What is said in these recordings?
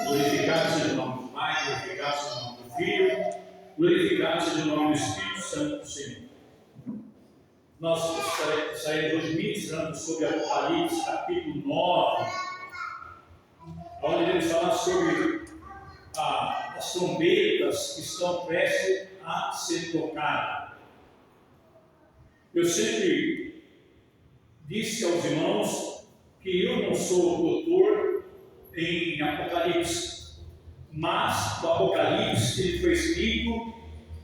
Glorificado seja o nome do Pai, glorificado seja o nome do Filho, glorificado seja o nome do Espírito Santo do Senhor. Nós saímos hoje ministrando sobre Apocalipse, capítulo 9, onde ele fala sobre as trombetas que estão prestes a ser tocadas. Eu sempre disse aos irmãos que eu não sou doutor em Apocalipse, mas o Apocalipse ele foi escrito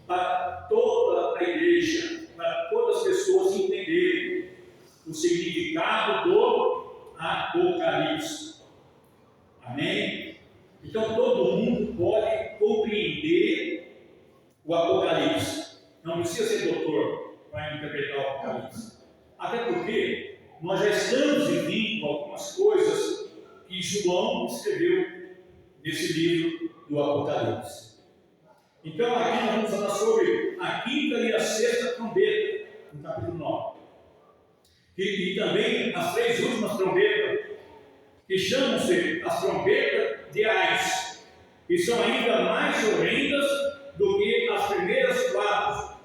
para toda a igreja, para todas as pessoas entenderem o significado do Apocalipse. Amém? Então todo mundo pode compreender o Apocalipse. Não precisa ser doutor para interpretar o Apocalipse. Até porque nós já estamos vivendo algumas coisas que João escreveu nesse livro do Apocalipse. Então aqui nós vamos falar sobre a quinta e a sexta trombeta, no capítulo 9. E também as três últimas trombetas, que chamam-se as trombetas de Ais, e são ainda mais horrendas do que as primeiras quatro.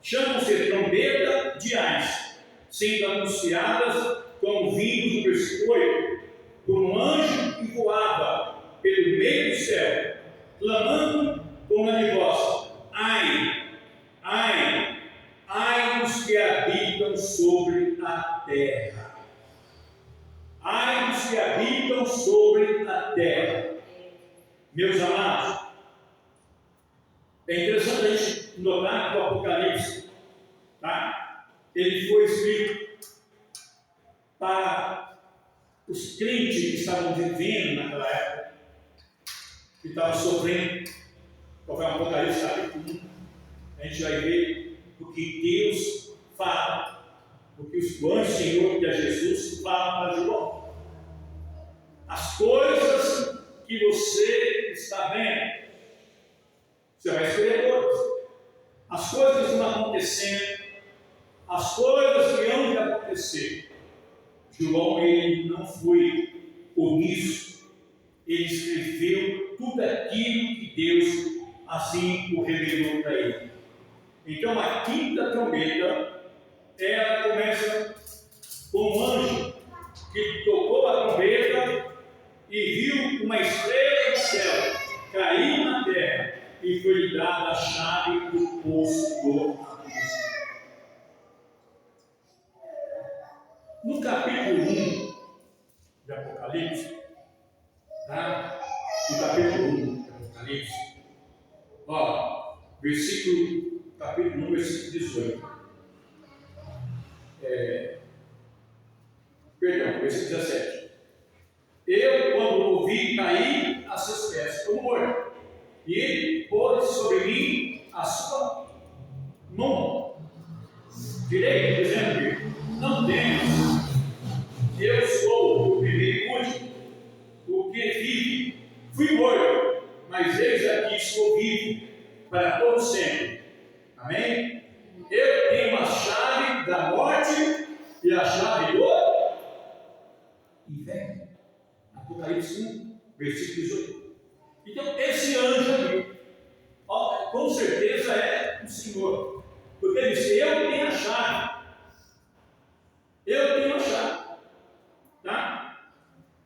Chamam-se trombeta de Ais, sendo anunciadas como vindos do versículo 8, por um anjo que voava pelo meio do céu, clamando com uma voz: ai, ai, ai dos que habitam sobre a terra. Ai dos que habitam sobre a terra. Meus amados, é interessante a gente notar que o Apocalipse, ele foi escrito para os crentes que estavam vivendo naquela época, que estavam sofrendo. Qual foi o Apocalipse capítulo 1? A gente vai ver o que Deus fala, o que o anjo Senhor, que é Jesus, fala para João. As coisas que você está vendo, você vai escolher todas. As coisas que estão acontecendo, as coisas que hão de acontecer. João, ele não foi omisso, ele escreveu tudo aquilo que Deus assim o revelou para ele. Então a quinta trombeta, ela começa com um anjo que tocou a trombeta e viu uma estrela do céu cair na terra, e foi-lhe dada a chave do poço do abismo. No capítulo 1 de Apocalipse, no capítulo 1 de Apocalipse, capítulo 1, versículo 18. Versículo 17. Eu, quando ouvi, caí a seus pés como morto, e ele pôs sobre mim a sua mão direita, dizendo: não temas, eu sou o primeiro e último, o que vive. Fui morto, mas eis aqui estou vivo para todo sempre. Amém? Eu tenho a chave da morte e a chave do inferno. Apocalipse 1, versículo 18. Então, esse anjo aqui, com certeza é o Senhor, porque ele disse: eu tenho a chave. Eu tenho a chave. Tá?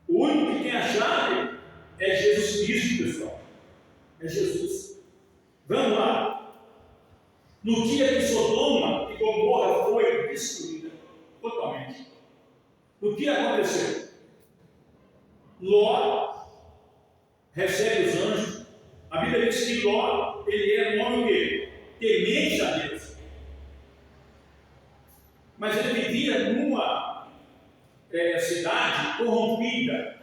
O único que tem a chave é Jesus Cristo, pessoal. É Jesus. Vamos lá. No dia que Sodoma e Gomorra foi destruída totalmente, o que aconteceu? Ló recebe os anjos. A Bíblia diz que Ló, ele era um homem temente a Deus, mas ele vivia numa cidade corrompida,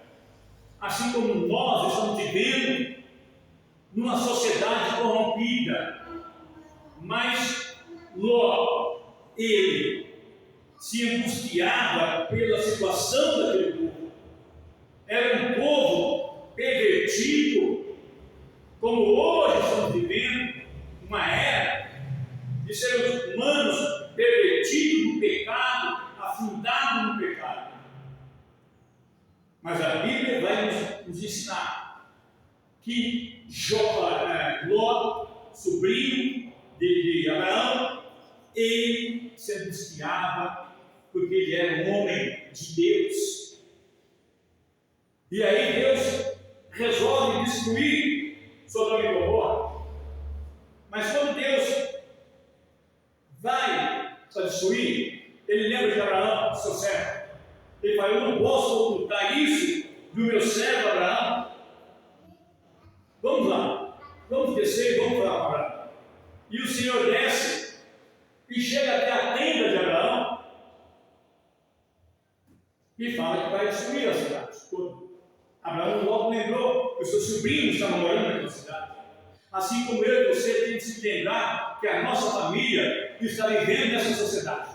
assim como nós estamos vivendo numa sociedade corrompida. Mas Ló, ele se angustiava pela situação daquele povo. Era um povo pervertido, como hoje estamos vivendo uma era de seres humanos pervertidos no pecado, afundados no pecado. Mas a Bíblia vai nos ensinar que Ló, sobrinho de Abraão, ele se angustiava porque ele era um homem de Deus. E aí Deus resolve destruir Sodoma e Gomorra. Mas quando Deus vai para destruir, ele lembra de Abraão, seu servo. Ele fala: eu não posso ocultar isso do meu servo Abraão. Vamos lá, vamos descer e vamos falar para Abraão. E o Senhor desce e chega até a tenda de Abraão e fala que vai destruir a cidade toda. Abraão logo lembrou que o seu sobrinho estava morando naquela cidade. Assim como eu e você temos que se lembrar que a nossa família está vivendo nessa sociedade.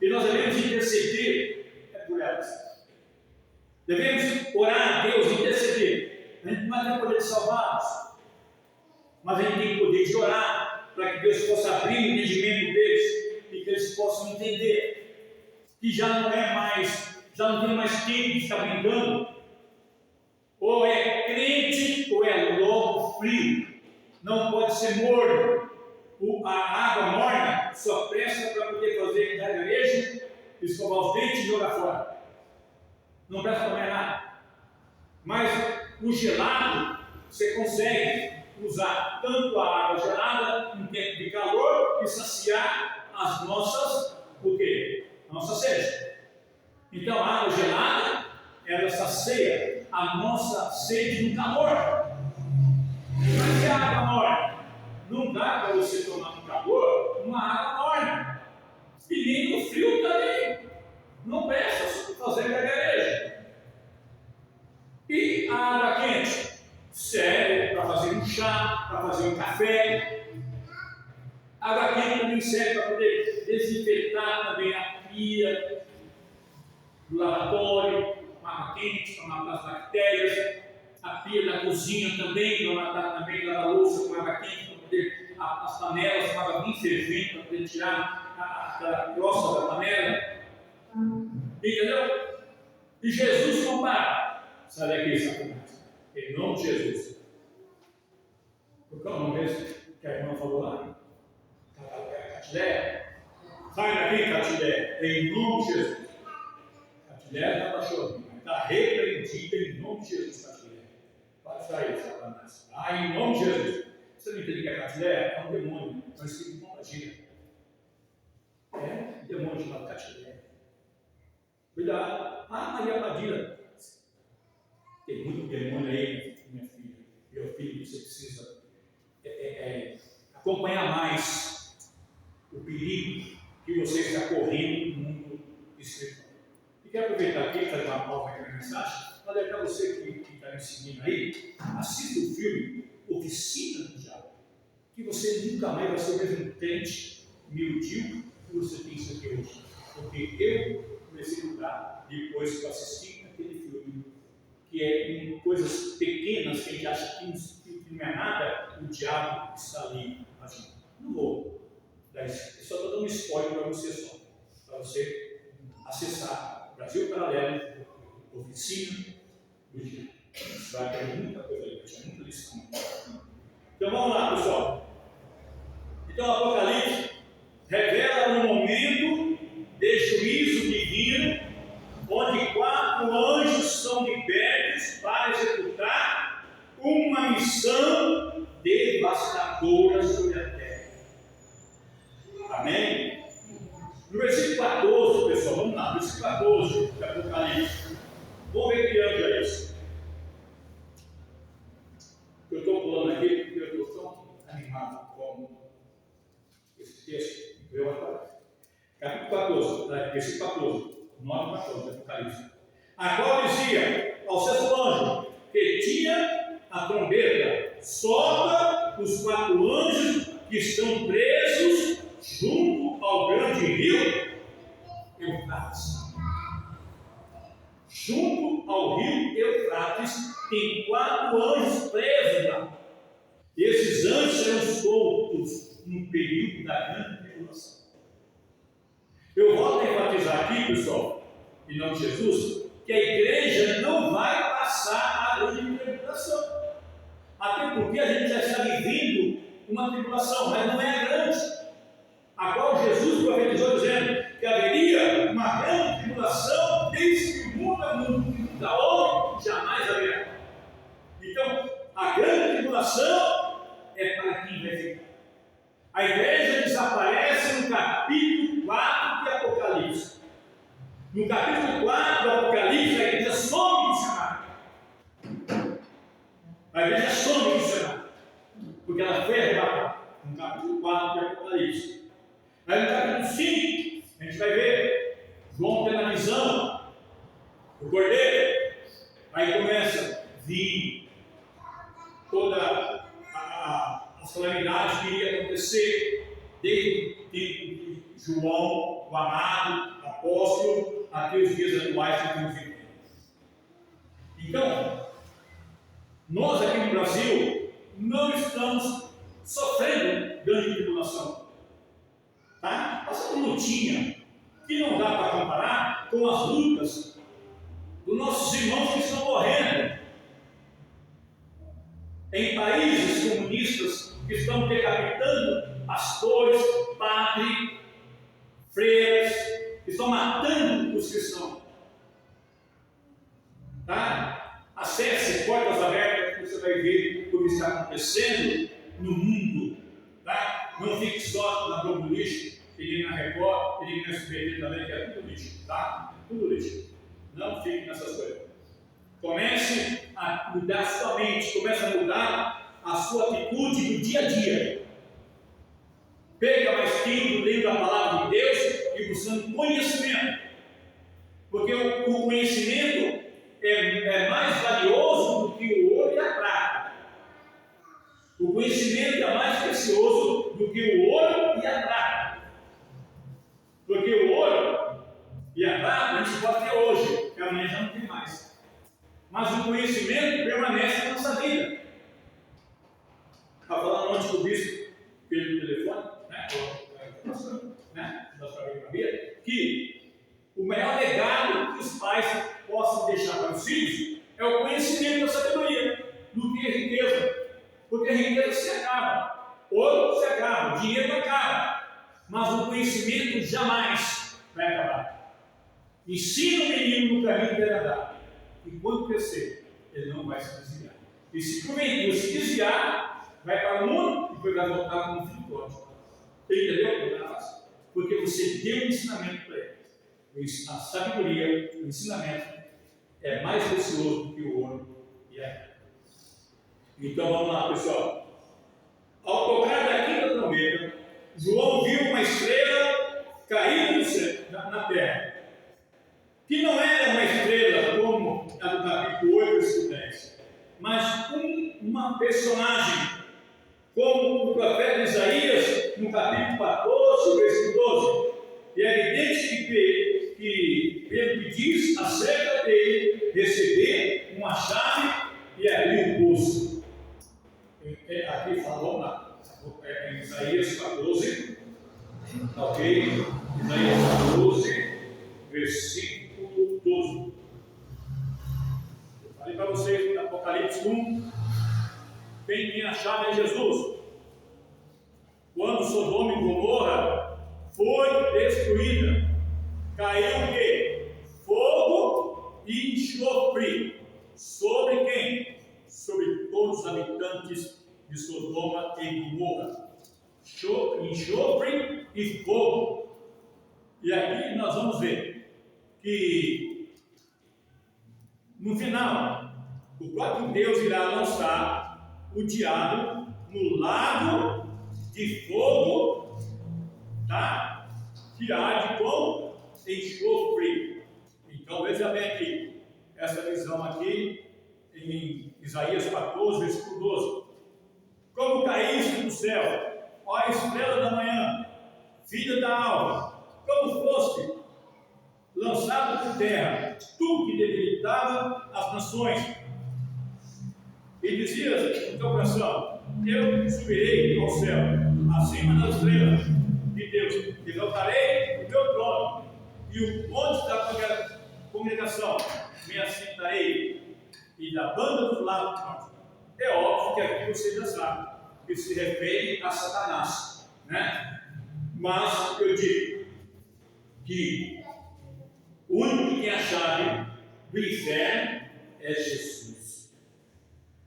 E nós devemos interceder por elas. Devemos orar a Deus e interceder. A gente não vai ter poder de salvá-los, mas a gente tem poder de orar para que Deus possa abrir o entendimento deles e que eles possam entender que já não tem mais tempo de estar brincando. Ou é crente ou é lobo frio. Não pode ser morno. A água morna só presta para poder fazer gargarejo, escovar os dentes e jogar fora. Não presta para mais nada. Mas o gelado, você consegue usar tanto a água gelada em tempo de calor e saciar as nossas, o quê? A nossa sede. Então a água gelada, ela sacia a nossa sede no calor. Mas se a água morna, não dá para você tomar no calor uma água morna. E nem no frio também. Não presta fazer gargarejo. E a água quente serve para fazer um chá, para fazer um café. A água quente também serve para poder desinfetar também a pia do lavatório, com água quente para matar as bactérias. A pia da cozinha também, para matar também a louça com água quente, para poder as panelas com água bem fervente, para poder tirar a crosta da panela. Entendeu? E Jesus compara. Sai daqui, Satanás. Em nome de Jesus. Qual é o nome mesmo que a irmã falou lá? Catileia. Sai daqui, Catileia. Em nome de Jesus. Catileia está chorando. Está repreendida em nome de Jesus, Catileia. Pode sair, Satanás. Em nome de Jesus. Você não entende que a Catileia é um demônio. É um espírito de contagia. É um demônio chamado Catileia. Cuidado. Maria Padilha. Tem muito demônio aí, minha filha. Meu filho, você precisa acompanhar mais o perigo que você está correndo no mundo espiritual. E quero aproveitar aqui, fazer uma pausa aqui na mensagem, para ler para você que está me seguindo aí, assista o filme Oficina do Diabo, que você nunca mais vai ser o mesmo crente miudinho que você tem isso aqui hoje. Porque eu comecei a lutar depois que eu assisti aquele filme, que é em coisas pequenas que a gente acha que não é nada, o diabo está ali agindo. Não vou dar isso, eu só estou dando um spoiler para você só, para você acessar Brasil Paralelo, Oficina do Diabo. Você vai ter muita coisa ali, tinha muita lição. Então vamos lá, pessoal. Então o Apocalipse revela um momento de juízo divino, onde 4 anjos são libertos para executar uma missão devastadora sobre a terra. Amém? No versículo 14, pessoal, vamos lá, versículo 14 do Apocalipse. Vamos ver que anjo é esse. Eu estou pulando aqui porque eu estou tão animado com esse texto. Eu agora. Capítulo 14, versículo 14. 9 e 14 do Apocalipse. A qual dizia ao sexto anjo que tinha a trombeta: solta os 4 anjos que estão presos junto ao grande rio Eufrates. Junto ao rio Eufrates tem 4 anjos presos lá. Esses anjos serão soltos no período da grande tribulação. Eu volto a enfatizar aqui, pessoal, em nome de Jesus, que a igreja não vai passar a grande tribulação. Até porque a gente já está vivendo uma tribulação, mas não é a grande, a qual Jesus profetizou dizendo que haveria uma grande tribulação desde que o mundo é mundo, da onde jamais haverá. Então, a grande tribulação é para quem vai ficar. A igreja desaparece no capítulo 4 de Apocalipse. No capítulo 4 do Apocalipse, a igreja some do cenário. A igreja some do cenário, porque ela foi arrebatada. No capítulo 4 de Apocalipse. Aí no capítulo 5, a gente vai ver João tendo a visão do cordeiro. Aí começa a vir toda as calamidades que iria acontecer desde o tempo de João, o amado, apóstolo, até os dias atuais que estamos vivendo. Então, nós aqui no Brasil não estamos sofrendo grande tribulação. Tá? Passando lutinha que não dá para comparar com as lutas dos nossos irmãos que estão morrendo em países comunistas que estão decapitando pastores, padres, freiras, que estão matando os cristãos. Tá? Acesse Portas Abertas que você vai ver o que está acontecendo no mundo. Tá? Não fique só na Globo Lixo, e nem na Record, e nem na SBT também, que é tudo lixo. Tá? Tudo lixo. Não fique nessas coisas. Comece a mudar a sua mente, comece a mudar a sua atitude no dia a dia. Pega mais tempo lendo a palavra de Deus e buscando conhecimento. Porque o conhecimento é mais valioso do que o ouro e a prata. O conhecimento é mais precioso do que o ouro e a prata. Porque o ouro e a prata a gente pode ter hoje, que amanhã já não tem mais. Mas o conhecimento permanece na nossa vida. Estava falando antes do bispo pelo telefone, que o maior legado que os pais possam deixar para os filhos é o conhecimento da sabedoria, do que a riqueza. Porque a riqueza se acaba, ouro se acaba, dinheiro acaba, mas o conhecimento jamais vai acabar. Ensina o menino no caminho que deve andar, e quando crescer, ele não vai se desviar. E se porventura se desviar, vai para o mundo e depois vai voltar como um filho pródigo. Entendeu? Porque você deu um ensinamento para ele. A sabedoria, o ensinamento, é mais precioso do que o ouro e a prata. Então vamos lá, pessoal. Ao tocar da quinta trombeta, João viu uma estrela cair do céu, na terra, que não era uma estrela como a do capítulo 8, versículo 10, mas uma personagem, como o profeta Isaías, no capítulo 14, versículo 12. E é evidente que Pedro diz acerca dele receber uma chave e abrir o poço. Aqui falou em Isaías 14, ok? Isaías 14, versículo 12. Eu falei para vocês no Apocalipse 1, quem tem a chave é Jesus. Quando Sodoma e Gomorra foi destruída, caiu o quê? Fogo e enxofre. Sobre quem? Sobre todos os habitantes de Sodoma e Gomorra. Enxofre e fogo. E aqui nós vamos ver que no final o próprio Deus irá lançar o diabo no lago de fogo, tá? Que arde com enxofre. Então veja bem aqui, essa visão aqui em Isaías 14, versículo 12. Como caíste do céu, ó estrela da manhã, filha da alva, como foste lançado por terra, tu que debilitava as nações, e dizias no teu coração: eu subirei ao céu, acima das estrelas de Deus, exaltarei o teu trono, e o monte da congregação, me assentarei e da banda do lado norte. É óbvio que aqui você já sabe, que se refere a Satanás, né? Mas eu digo que o único que tem a chave do inferno é Jesus.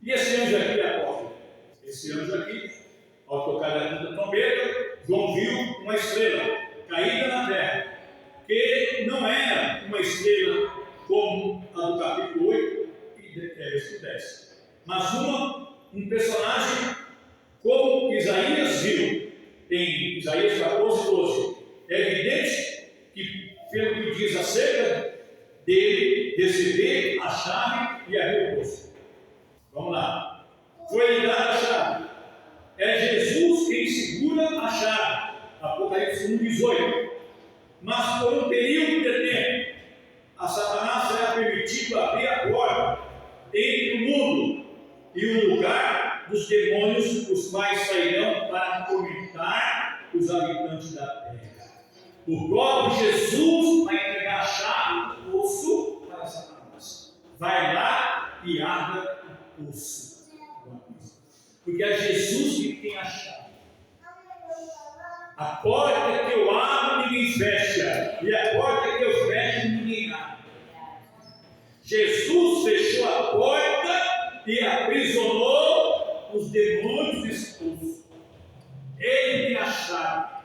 E esse anjo aqui é apóstolo. Esse anjo aqui, ao tocar a quinta trombeta, João viu uma estrela caída na terra, que não era uma estrela como a do capítulo 8 e 10, mas um personagem como Isaías viu em Isaías 14, 12. É evidente que, pelo que diz acerca dele, receber a chave e abrir o poço. Vamos lá. Foi-lhe dada a chave. É Jesus quem segura a chave. Apocalipse 1, 18. Mas por um período de tempo, a Satanás será permitido abrir a porta entre o mundo e o lugar dos demônios, os quais sairão para atormentar os habitantes da terra. O próprio Jesus vai entregar a chave do poço para Satanás. Vai lá e abra o poço. Porque é Jesus que tem a chave. A porta que eu abro, ninguém fecha. E a porta que eu fecho, ninguém abre. Jesus fechou a porta e aprisionou os demônios expulsos. Ele tem a chave.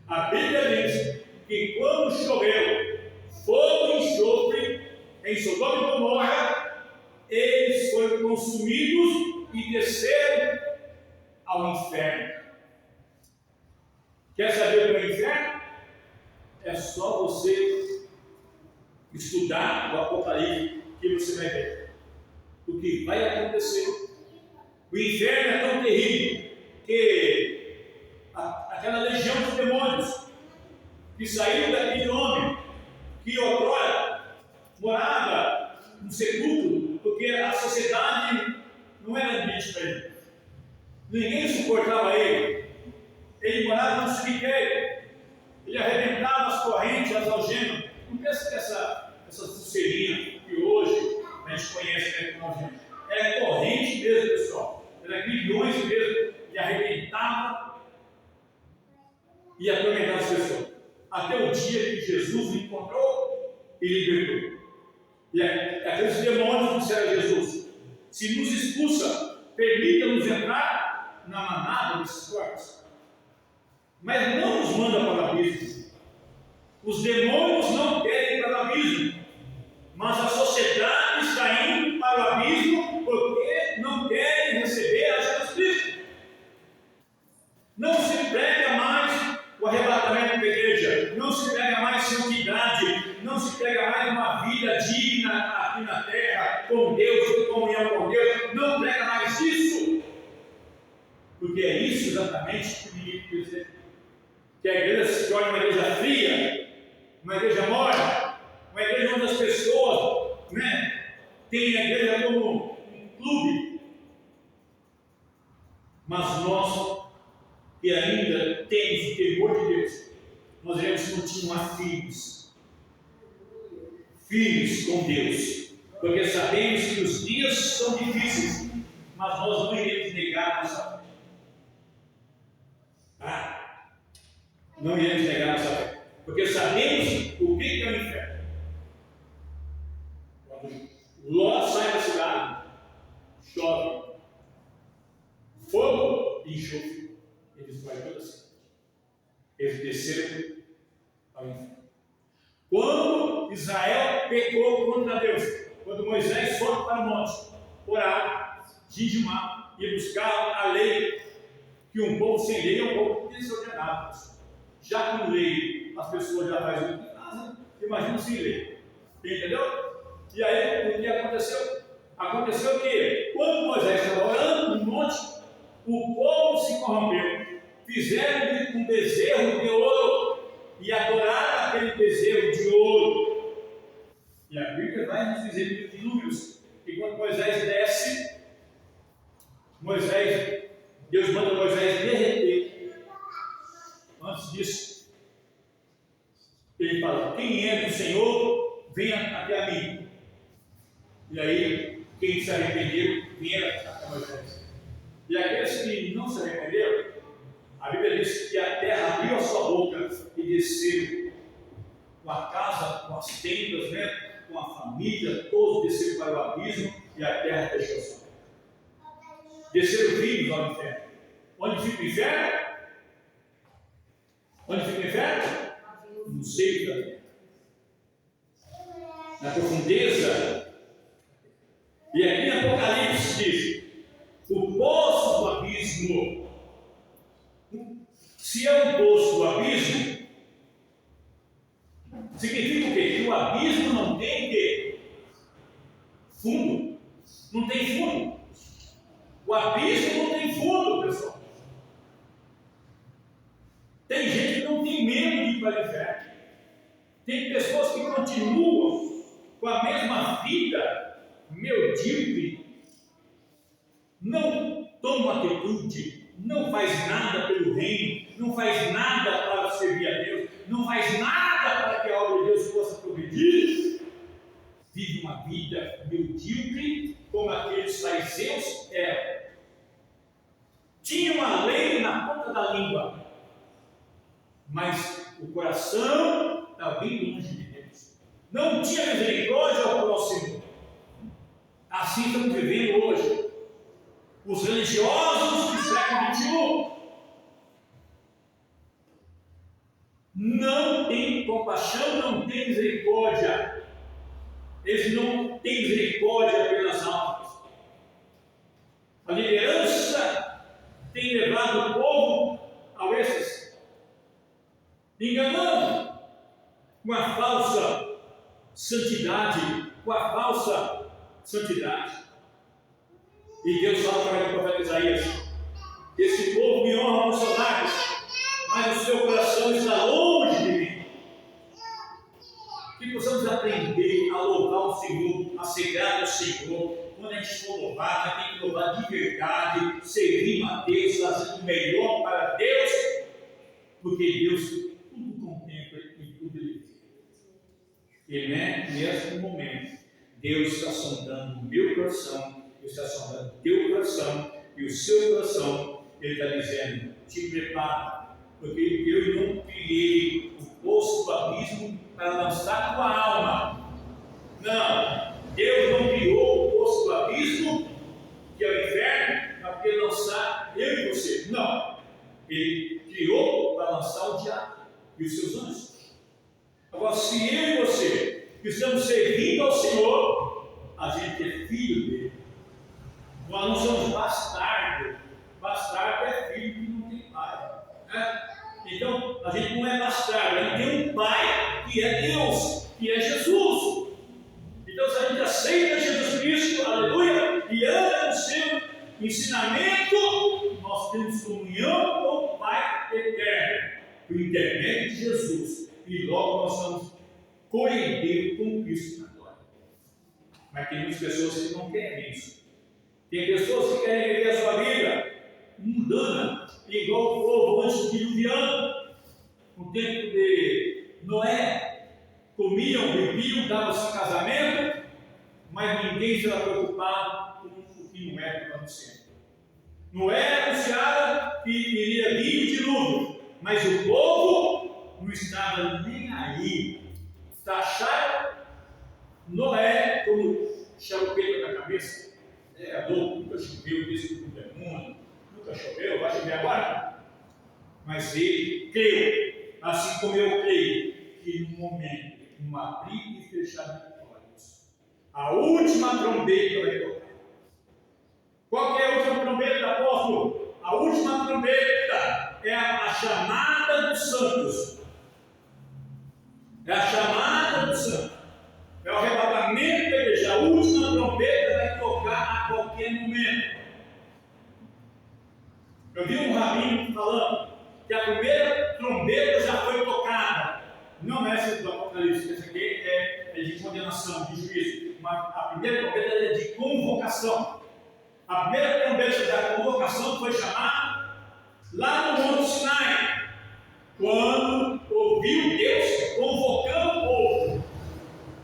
A Bíblia diz que quando choveu fogo e enxofre em Sodoma e Gomorra, eles foram consumidos e desceram ao inferno. Quer saber o que é o inferno? É só você estudar o Apocalipse que você vai ver o que vai acontecer. O inferno é tão terrível que aquela legião de demônios que saíram daquele homem que outrora morava no sepulcro, porque a sociedade não era ambiente para ele, ninguém suportava ele. Ele morava no cemitério, ele arrebentava as correntes, as algemas. Não pensa que essa pulseirinha que hoje a gente conhece como algema, é corrente mesmo, pessoal. Era milhões mesmo, e arrebentava e atormentava as pessoas. Até o dia que Jesus o encontrou e libertou. E aqueles demônios disseram a Jesus: se nos expulsa, permita-nos entrar na manada desses corpos. Mas não nos manda para o abismo. Os demônios não querem ir para o abismo, mas a sociedade está indo para o abismo porque não querem receber a Jesus Cristo. Não se prega mais o arrebatamento da igreja, não se prega mais santidade, não se prega mais uma vida digna aqui na terra, com Deus, em comunhão com Deus, não prega mais isso, porque é isso exatamente que o inimigo quer dizer. Que a igreja se torne uma igreja fria, uma igreja morna, uma igreja onde as pessoas têm a igreja como um clube. Mas nós, que ainda temos o temor de Deus, nós iremos continuar firmes com Deus, porque sabemos que os dias são difíceis, mas nós não iremos negar a nossa fé. Não iremos negar a nossa fé, porque sabemos o que é o inferno. Quando Ló sai da cidade, chove, fogo e enxofre, eles vai toda a cidade. Eles desceram ao inferno. Quando Israel pecou contra Deus, quando Moisés foi para o monte orar, jejumar e buscar a lei, que um povo sem lei é um povo desordenado. Já com lei, as pessoas já fazem o que fazem, imagina sem lei. Entendeu? E aí, o que aconteceu? Aconteceu que, quando Moisés estava orando no monte, o povo se corrompeu. Fizeram um bezerro de ouro e adoraram aquele bezerro de ouro. E a Bíblia vai nos dizer de Números que quando Moisés desce, Deus manda Moisés derreter. Antes disso, ele fala: quem é do Senhor, venha arrependeram, vieram a Moisés. E aqueles que não se arrependeram, a Bíblia diz que a terra abriu a sua boca e desceram com a casa, com as tendas, né? Com a família, todos desceram para o abismo e a terra fechou sua boca. Desceram vivos ao inferno. Onde fica o inferno? Onde fica o inferno? No seio da terra. Na profundeza. E aqui em Apocalipse diz: o poço do abismo. Se é um poço do abismo, significa o quê? Que o abismo não tem o quê? Fundo. Não tem fundo. O abismo não tem fundo, pessoal. Tem gente que não tem medo de ir para o inferno. Tem pessoas que continuam com a mesma vida medíocre, não tomam atitude, não faz nada pelo reino, não faz nada para servir a Deus, não faz nada para que a obra de Deus possa progredir. Vive uma vida medíocre, como aqueles fariseus eram. Tinham a lei na ponta da língua, mas o coração estava bem longe de Deus. Não tinha misericórdia ao próximo. Assim estamos vivendo hoje. Os religiosos do século XXI não têm compaixão, não têm misericórdia. Eles não têm misericórdia pelas almas. A liderança tem levado o povo ao êxtase, enganando com a falsa santidade, E Deus fala para o profeta Isaías: esse povo me honra com seus lábios, mas o seu coração está longe de mim. Que possamos aprender a louvar o Senhor, a ser grato ao Senhor. Quando a gente for louvar, tem que louvar de verdade, servir a Deus, fazer o melhor para Deus, porque Deus tudo contempla e tudo Ele vê. E nesse momento, Deus está sondando o meu coração, Deus está sondando o teu coração e o seu coração. Ele está dizendo: te prepara, porque eu não criei o poço do abismo para lançar tua alma. Não, Deus não criou o poço do abismo, que é o inferno, para poder lançar eu e você. Não, Ele criou para lançar o diabo e os seus anjos. Agora, se eu e você estamos servindo ao Senhor, a gente é filho dele. Nós não somos bastardos. Bastardo é filho que não tem pai, né? Então, a gente não é bastardo, a gente tem um pai que é Deus, que é Jesus. Então, se a gente aceita Jesus Cristo, aleluia, e anda no seu ensinamento, nós temos comunhão com o Pai eterno, por intermédio de Jesus, e logo nós somos co-herdeiros com Cristo na glória. Mas tem muitas pessoas que não querem isso. Tem pessoas que querem viver a sua vida mundana, igual o povo antes de diluviano, no tempo de Noé. Comiam, bebiam, davam-se casamento, mas ninguém se preocupava com o que Noé estava anunciando. Noé anunciava que iria vir o dilúvio, mas o povo não estava nem aí. Taxaram Noé como charupeiro da cabeça. Nunca choveu desde o mundo, nunca choveu, vai chover agora. Mas ele creu, assim como eu creio, que no momento, no abrir e fechar de olhos, a última trombeta vai tocar. Qual que é a última trombeta, apóstolo? A última trombeta é a chamada dos santos. É a chamada dos santos. É o arrebatamento da igreja. A última trombeta vai tocar a qualquer momento. Eu vi um rabino falando que a primeira trombeta já foi tocada. Não é essa do Apocalipse, essa aqui é de condenação, de juízo. Mas a primeira trombeta é de convocação. A primeira trombeta da convocação foi chamada lá no Monte Sinai, quando ouviu Deus convocando o povo.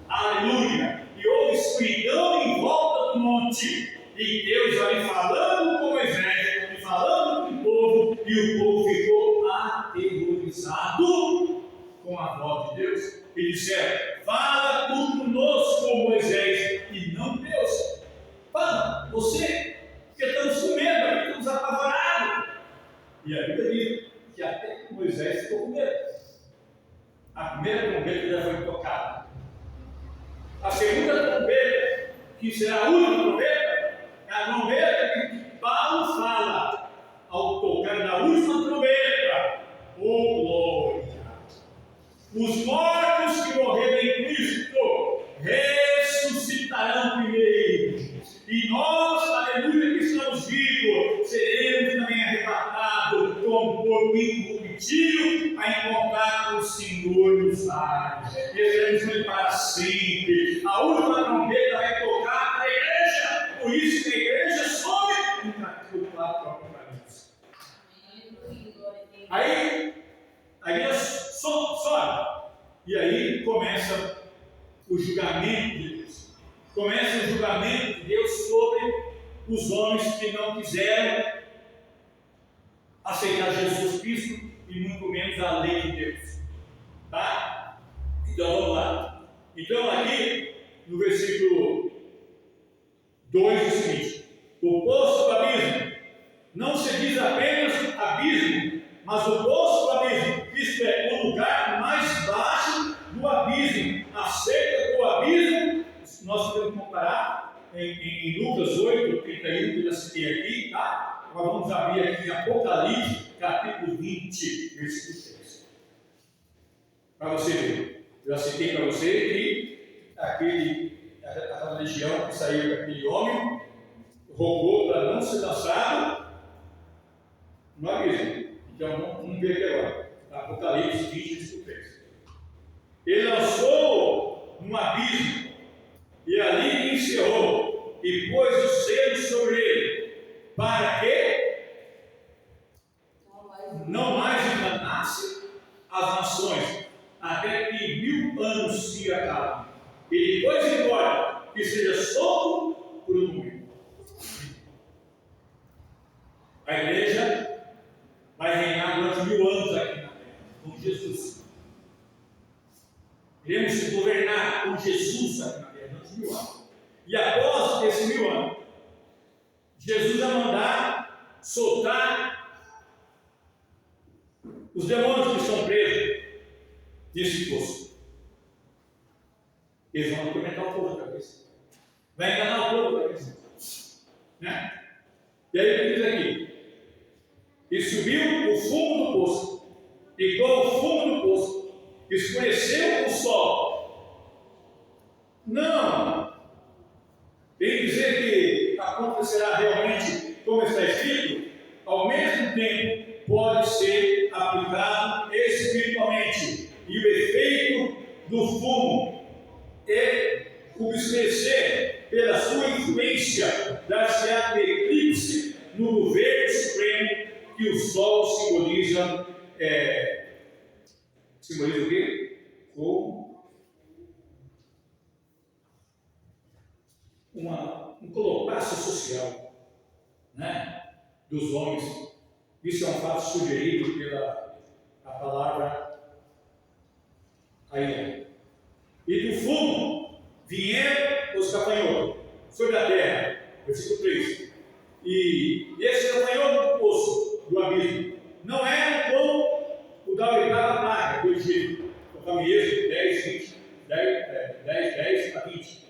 Aleluia! E houve escuridão em volta do monte, E Deus ali falando com Moisés, e falando com o povo, e o povo ficou aterrorizado com a voz de Deus. E disseram: fala tu conosco, Moisés, e não Deus. Fala, você, porque estamos com medo, aqui estamos apavorados. E a Bíblia diz que até Moisés ficou com medo. A primeira trombeta já foi tocada. A segunda trombeta, que será a última trombeta, é a trombeta que Paulo fala ao tocar na última trombeta. Oh, glória! Os mortos que morreram em Cristo ressuscitarão primeiro. E nós, aleluia, que estamos vivos, seremos também arrebatados com o corpo incorruptível a encontrar com o Senhor nos ares. E seremos com Ele para sempre. A última trombeta vai tocar na igreja. Por isso que a igreja sobe no capítulo 4 do Apocalipse. Aí, a igreja sobe. E aí começa o julgamento de Deus. Começa o julgamento de Deus sobre os homens que não quiseram aceitar Jesus Cristo e muito menos a lei de Deus. Tá? Então vamos lá. Então aqui no versículo 2 diz o seguinte: o poço do abismo não se diz apenas abismo, mas o poço do abismo, isto é, o lugar mais baixo do abismo. Acerca do abismo, nós podemos comparar em Lucas 8, 31, que eu já citei aqui, tá? Nós vamos abrir aqui em Apocalipse, capítulo 20, versículo 3. Para você ver. Eu já citei para você que aquela legião que saiu daquele homem roubou para não ser lançado no abismo. Então vamos ver aqui agora. Apocalipse 20, versículo 3. Ele lançou no abismo e ali encerrou e pôs o selo sobre ele, para que não mais enganasse as nações, até que 1000 anos se acabem. E depois embora, que seja solto por um mundo. A igreja vai reinar durante 1000 anos aqui na terra, com Jesus. Iremos governar com Jesus aqui na terra durante 1000 anos. E após esses 1000 anos, Jesus vai mandar soltar os demônios que estão presos nesse poço. Eles vão atormentar o povo da cabeça. Vai enganar o povo da cabeça. Né? E aí ele diz aqui: e subiu o fundo do poço, e com o fundo do poço escureceu o sol. Não! Em dizer que acontecerá realmente como está escrito, ao mesmo tempo pode ser aplicado espiritualmente, e o efeito do fumo e o esquecer pela sua influência dar-se-á eclipse no governo supremo que o sol simboliza. Simboliza o quê? Como um colocaço social, né, dos homens. Isso é um fato sugerido pela a palavra aí. E do fumo vieram os gafanhotos sobre a terra. Versículo 3. E esse gafanhoto do poço, do abismo, não é como o da oitava praga do Egito, conforme Êxodo 10 a 20.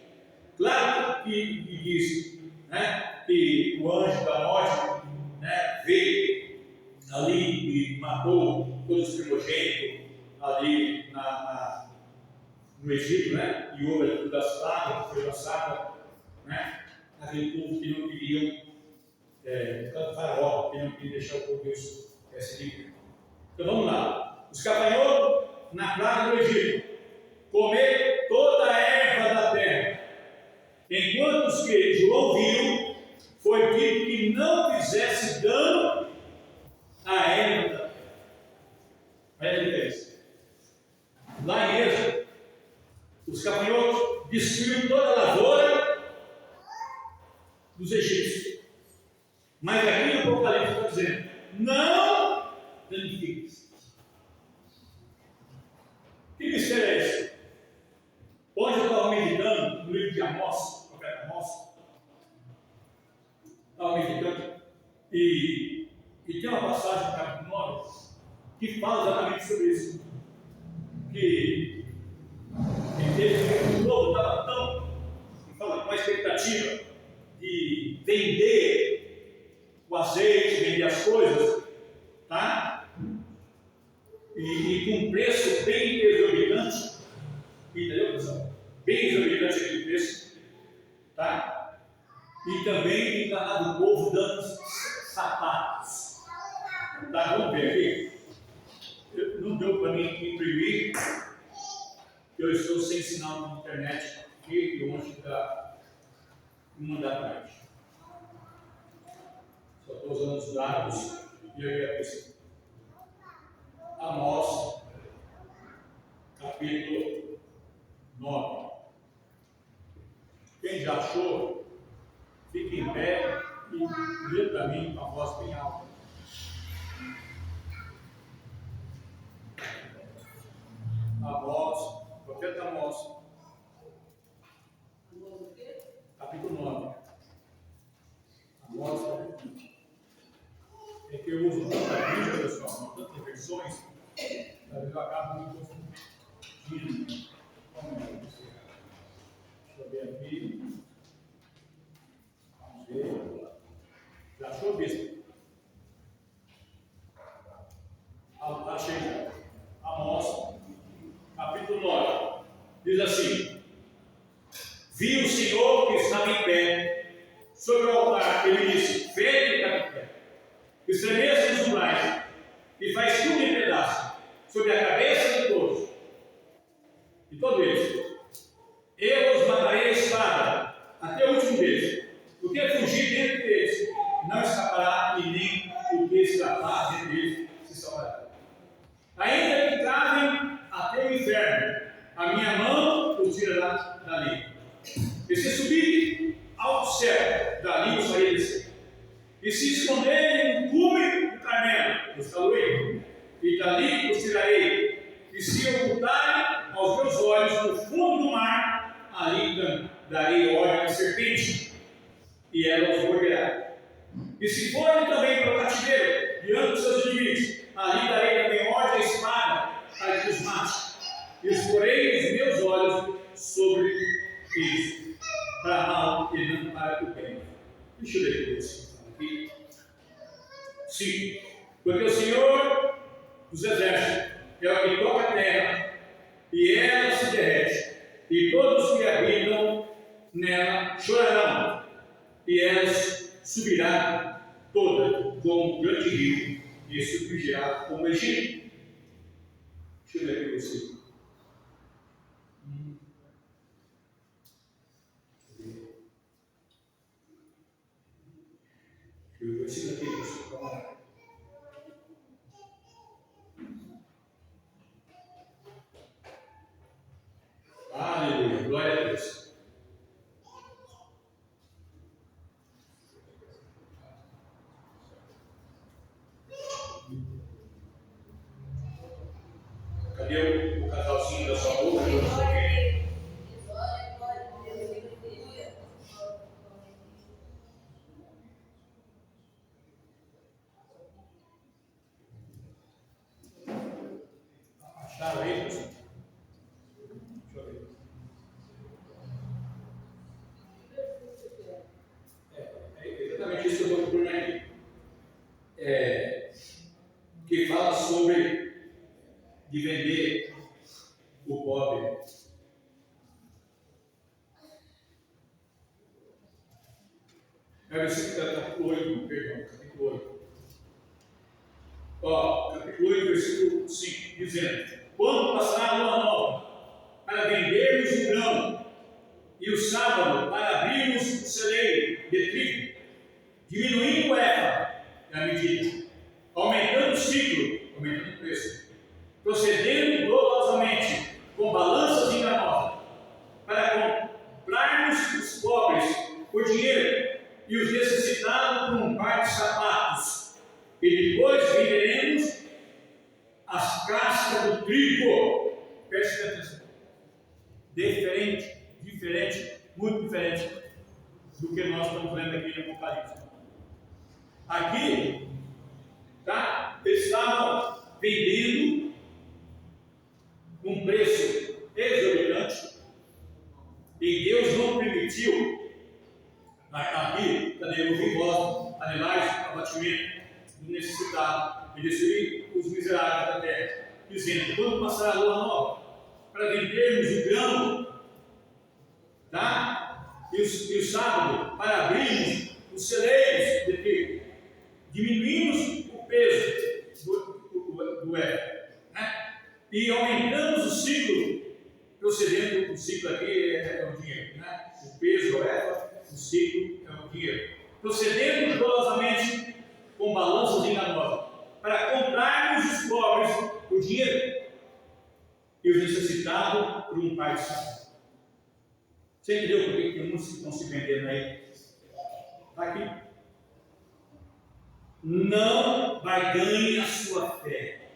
Claro que diz, né, que o anjo da morte, né, veio ali e matou todos os primogênitos ali no Egito, né? E houve tudo das pragas que foi lançada, né? Aquele povo que não queriam, tanto faraó, que não queria deixar o povo Deus se livre. Então vamos lá. Os gafanhotos na praga do Egito, comer toda a erva da terra, enquanto os que João viu, foi dito que não fizesse dano à erva da terra. Olha a diferença. Lá em Êxodo, os gafanhotos destruíram toda a lavoura dos egípcios. Mas aqui no Apocalipse está dizendo: não danifiques. Que mistério é esse? Onde eu estava meditando no livro de Amós, o profeta Amós, estava meditando, e tem uma passagem no capítulo 9 que fala exatamente sobre isso. Que o povo estava tão, com a expectativa de vender o azeite, vender as coisas, tá? E com um preço bem exorbitante, entendeu, pessoal? Bem exorbitante aquele preço, tá? E também enganado o povo dando sapatos, tá? Vamos ver aqui. Não deu para mim imprimir, eu estou sem sinal na internet aqui longe da 1 da tarde. Só estou usando os dados e eu ia pensar. Amós, capítulo 9. Quem já achou, fique em pé e lê para mim com a voz bem alta. Amós, profeta Amós, capítulo 9. Amós, capítulo 9. É que eu uso tanta Bíblia, pessoal, tantas versões, às vezes eu acabo me confundindo. Deixa eu ver aqui. Vamos ver. Já achou, bispo? Achei já. Amós, capítulo 9. Diz assim: vi o Senhor que estava em pé sobre o altar, ele disse: vede que está em pé, estremeça os umbrais e faz tudo em pedaços sobre a cabeça de todos, eles. Eu os matarei a espada até o último deles. O que fugir dentro deles não escapará, e nem o que escapar dentro deles se salvará. Ainda que cavem até o inferno, a minha mão os tirará dali. E se subirem ao céu, dali os farei descer. E se esconderem no cume do Carmelo, os calarei, e dali os tirarei. E se ocultarem aos meus olhos no fundo do mar, ali darei ordem à serpente, e ela os morderá. E se forem também para o cativeiro, diante dos seus inimigos, ali darei também ordem à espada, para que os mate. E os porei os meus olhos sobre eles, para mal e não para o bem. Deixa eu ler aqui. Sim, porque o Senhor dos exércitos é o que toca a terra, e ela se derrete, e todos que habitam nela chorarão, e ela subirá toda como um grande rio, e submergirá como Egito. Deixa eu ler aqui você. Eu ensino aqui, pessoal. Aleluia, glória a Deus. Cadê o casalzinho da sua boca? Acharam aí, pessoal? Deixa eu ver. É exatamente isso que eu estou procurando aqui. Que fala sobre de vender o pobre. É o versículo capítulo 8, perdão, capítulo 8. Capítulo 8, versículo 5, dizendo: quando passará a lua nova, para vendermos o grão, e o sábado, para abrirmos o celeiro de trigo, diminuindo o efa, a medida, aumentando o ciclo, aumentando o preço, procedendo dolosamente com balanças enganosas, para comprarmos os pobres por dinheiro e os necessitados necessitado por um par de sapatos, e depois venderemos as cascas do trigo. Preste atenção. Diferente, muito diferente do que nós estamos vendo aqui no Apocalipse. Aqui, tá? Eles estavam vendendo um preço exorbitante e Deus não permitiu. Aqui, cadê? Eu vi voz, animais, abatimento do necessitado e destruir os miseráveis da terra, dizendo: quando passar a lua nova, para vendermos o grão, tá? E o sábado, para abrirmos os celeiros de trigo, diminuímos o peso do efa, né? E aumentamos o ciclo, procedendo, o ciclo aqui é o dinheiro, né? O peso é o efa, o ciclo é o dinheiro. Procedendo dolosamente com balanças enganosas, para comprarmos os pobres o dinheiro e os necessitados por um par de sapatos. Você entendeu por que muitos estão se vendendo aí? Está aqui. Não barganhe a sua fé.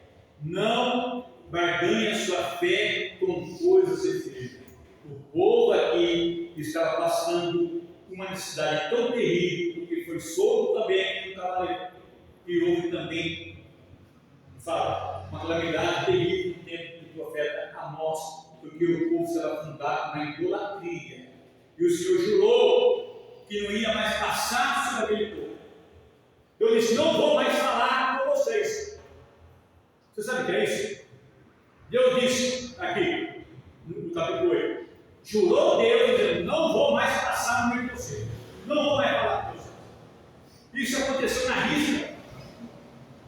Não barganhe a sua fé com coisas efêmeras. O povo aqui estava passando uma necessidade tão terrível, porque foi solto também no cavaleiro. E houve também, uma calamidade terrível no tempo do profeta Amós, porque o povo estava fundado na idolatria. E o Senhor jurou que não ia mais passar sobre aquele povo. Eu disse: não vou mais falar com vocês. Você sabe o que é isso? Deus disse aqui, no capítulo 8, jurou Deus, dizendo: não vou mais passar no meio de vocês. Não vou mais falar com vocês. Isso aconteceu na risca.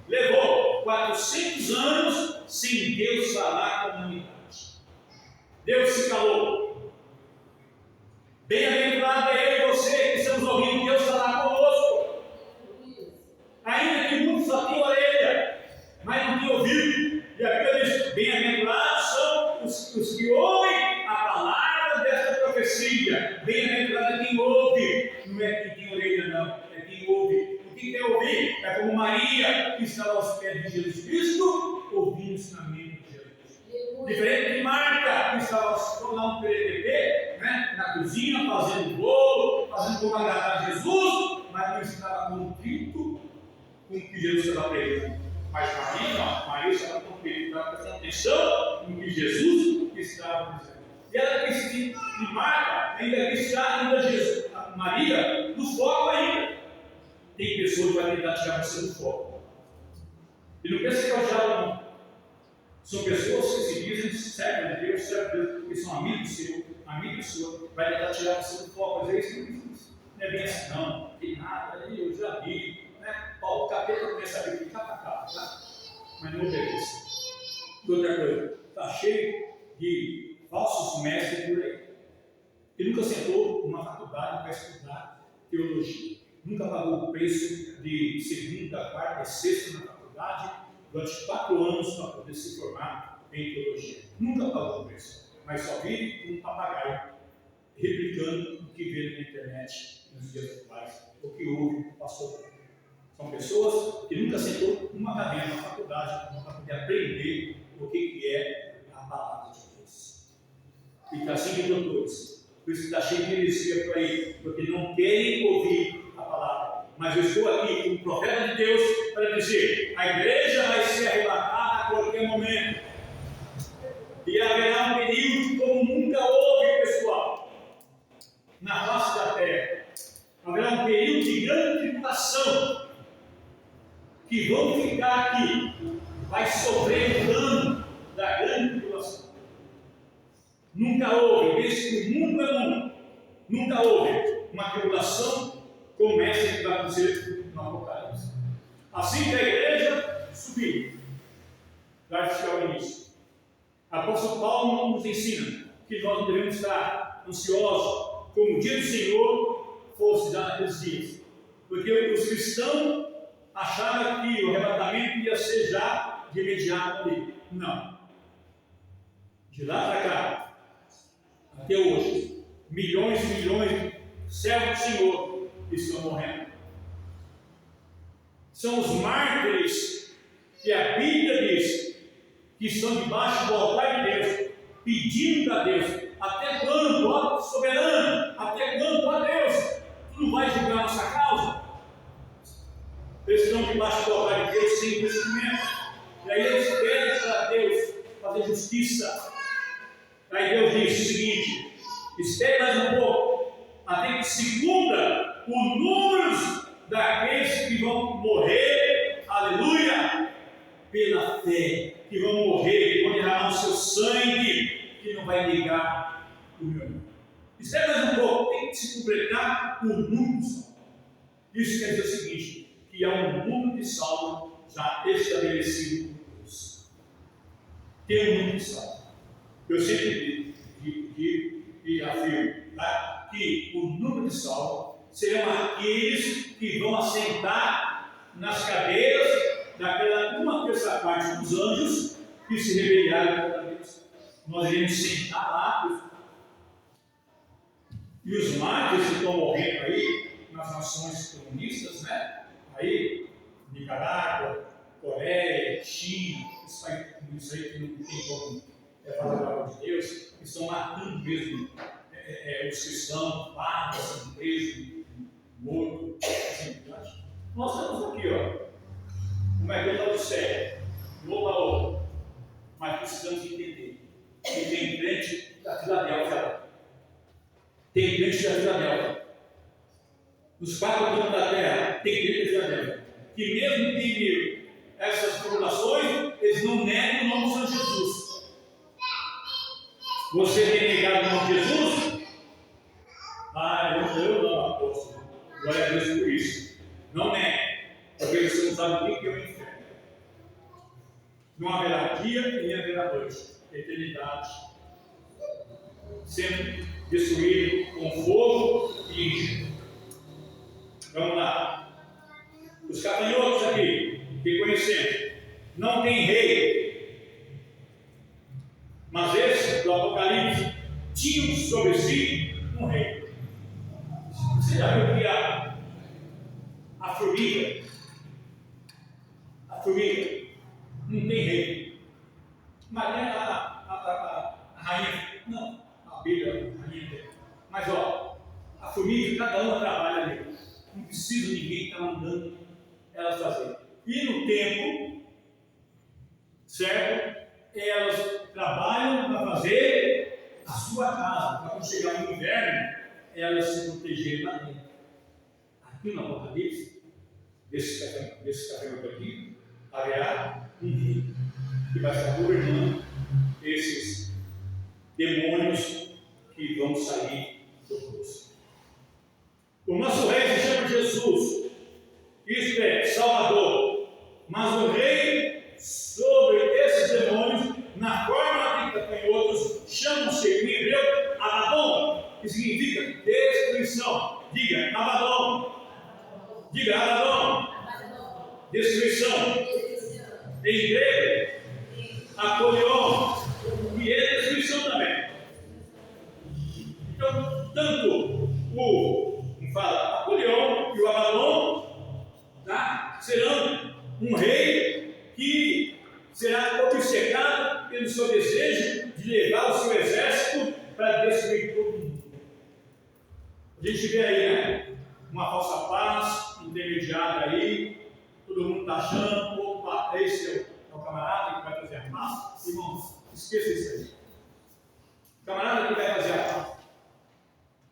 Levou 400 anos sem Deus falar com a humanidade. Deus se calou. Bem-aventurado é eu e você que estamos ouvindo Deus falar conosco. Ainda que muitos só tenham orelha, mas não tenham ouvido. E a Bíblia diz: bem-aventurados são os que ouvem a palavra desta profecia. Bem-aventurado é quem ouve. Não é quem tem orelha, não. É quem ouve. O que quer ouvir? É como Maria, que estava aos pés de Jesus Cristo, ouvindo o ensinamento de Jesus. Diferente de Marta, que estava lá um PTP, né, na cozinha, fazendo bolo, fazendo como agradar a Jesus, mas não estava contrito com o que Jesus estava pregando. Mas Maria não, Maria estava contrito, estava prestando atenção no que Jesus estava dizendo. E ela quis, e Marta ainda quis tirar Jesus, Maria do foco ainda. Tem pessoas que vão tentar tirar você do foco. E não pensa que é o diabo, não. São pessoas que se dizem servos de Deus, que são amigos seus, amigos seus, vai tentar tirar você do foco. Às vezes não é bem assim, não. Tem nada, aí eu já vi. Né? O capeta começa a vir tá? Mas não obedece. E outra coisa, está cheio de falsos mestres por aí. Ele nunca sentou numa faculdade para estudar teologia. Nunca pagou o preço de segunda, quarta e sexta na faculdade durante 4 anos para poder se formar em teologia. Nunca pagou o preço, mas só vive como um papagaio, replicando o que vê na internet nos dias atuais, o que ouve o pastor. São pessoas que nunca sentou numa cadeira na faculdade para poder aprender o que é a palavra de Deus. E está assim de doutores. Por isso está cheio de heresia por aí, porque não querem ouvir a palavra. Mas eu estou aqui como profeta de Deus para dizer: a igreja vai ser arrebatada a qualquer momento. E haverá um período como nunca houve, pessoal, na face da terra. Haverá um período de grande tribulação, que vão ficar aqui, vai sofrer o dano da grande tribulação. Nunca houve, desde que o mundo é mundo, nunca houve uma tribulação como essa que vai acontecer no Apocalipse. Assim que a igreja subir, vai chegar ao início. Apóstolo Paulo nos ensina que nós não devemos estar ansiosos como o dia do Senhor fosse dar naqueles dias. Porque os cristãos acharam que o arrebatamento ia ser já de imediato ali. Não. De lá para cá, até hoje, milhões e milhões de servos do Senhor estão morrendo. são os mártires que a Bíblia diz que estão debaixo do altar de Deus, pedindo a Deus: até quando, ó soberano, até quando, ó Deus, tu não vais julgar nossa causa? Eles estão debaixo do altar de Deus sem investimento, e aí eles pedem para Deus fazer justiça. Aí Deus diz o seguinte: espere mais um pouco, até que se cumpra o número daqueles que vão morrer, aleluia, pela fé, que vão morrer, que vão derramar o seu sangue, que não vai negar o meu nome. Espere mais um pouco, tem que se completar o número de salvos. Isso quer dizer o seguinte: que há um número de salvos já estabelecido por Deus. Tem um número de salvos. Eu sempre digo e afirmo, tá, que o número de salvos serão aqueles que vão assentar nas cadeiras daquela uma terça parte dos anjos que se rebelaram contra Deus. Nós iremos sentar lá. E os mártires que estão morrendo aí nas nações comunistas, né? Aí, Nicarágua, Coreia, China, isso aí que não tem como falar da palavra de Deus, que estão matando mesmo os cristãos, matam, presos, mortos, assim. Nós estamos aqui, ó. Como é que eu estou do céu? Vou para outro. Mas precisamos entender que tem crente da Filadélfia. Tem crente da Filadélfia. Nos 4 cantos da terra, tem crente da Filadélfia. Que mesmo em meio a essas tribulações, eles não negam o nome do Senhor Jesus. Você tem negado o nome de Jesus? Eu não, apóstolo. Glória a Deus por isso. Não negue, porque você não sabe o que é o inferno. Não haverá dia e nem haverá noite. Eternidade. Sendo destruído com fogo e enchimento. Vamos lá. Os catanhotos aqui, que conhecemos, não tem rei. Mas esse do Apocalipse tinham sobre si um rei. Você já viu que a formiga não tem rei. Mas tem a rainha, não, a Bíblia, a rainha tem. Mas ó, a formiga, cada uma trabalha ali. Não precisa ninguém estar mandando elas fazer. E no tempo, certo? Elas trabalham para fazer a sua casa, para quando chegar no inverno, elas se protegerem lá dentro. Aqui no Apocalipse, desse capítulo aqui, haverá um rei que vai estar governando esses demônios que vão sair do poço. O nosso rei se chama Jesus, isto é, Salvador, mas o rei sobre esses demônios, na forma que tem outros, chamam-se em hebreu Abaddon, que significa destruição. Diga, Abaddon. Diga, Abaddon. Destruição. Em grego, Apolion, que é destruição também. Então, tanto Apolion e o Abaddon, tá, serão um rei que será obcecado pelo seu desejo de levar o seu exército para destruir todo mundo. A gente vê aí, né, uma falsa paz intermediária aí, todo mundo está achando, opa, esse é o camarada que vai fazer a paz. Irmãos, esqueça isso aí. O camarada que vai fazer a paz,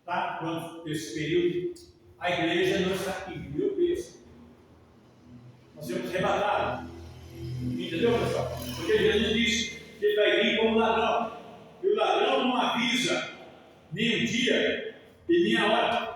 tá? Quando esse período, a igreja não está aqui, meu Deus. Nós temos rebatado. Entendeu, pessoal? Porque Jesus disse que ele vai vir como ladrão. E o ladrão não avisa nem o dia e nem a hora.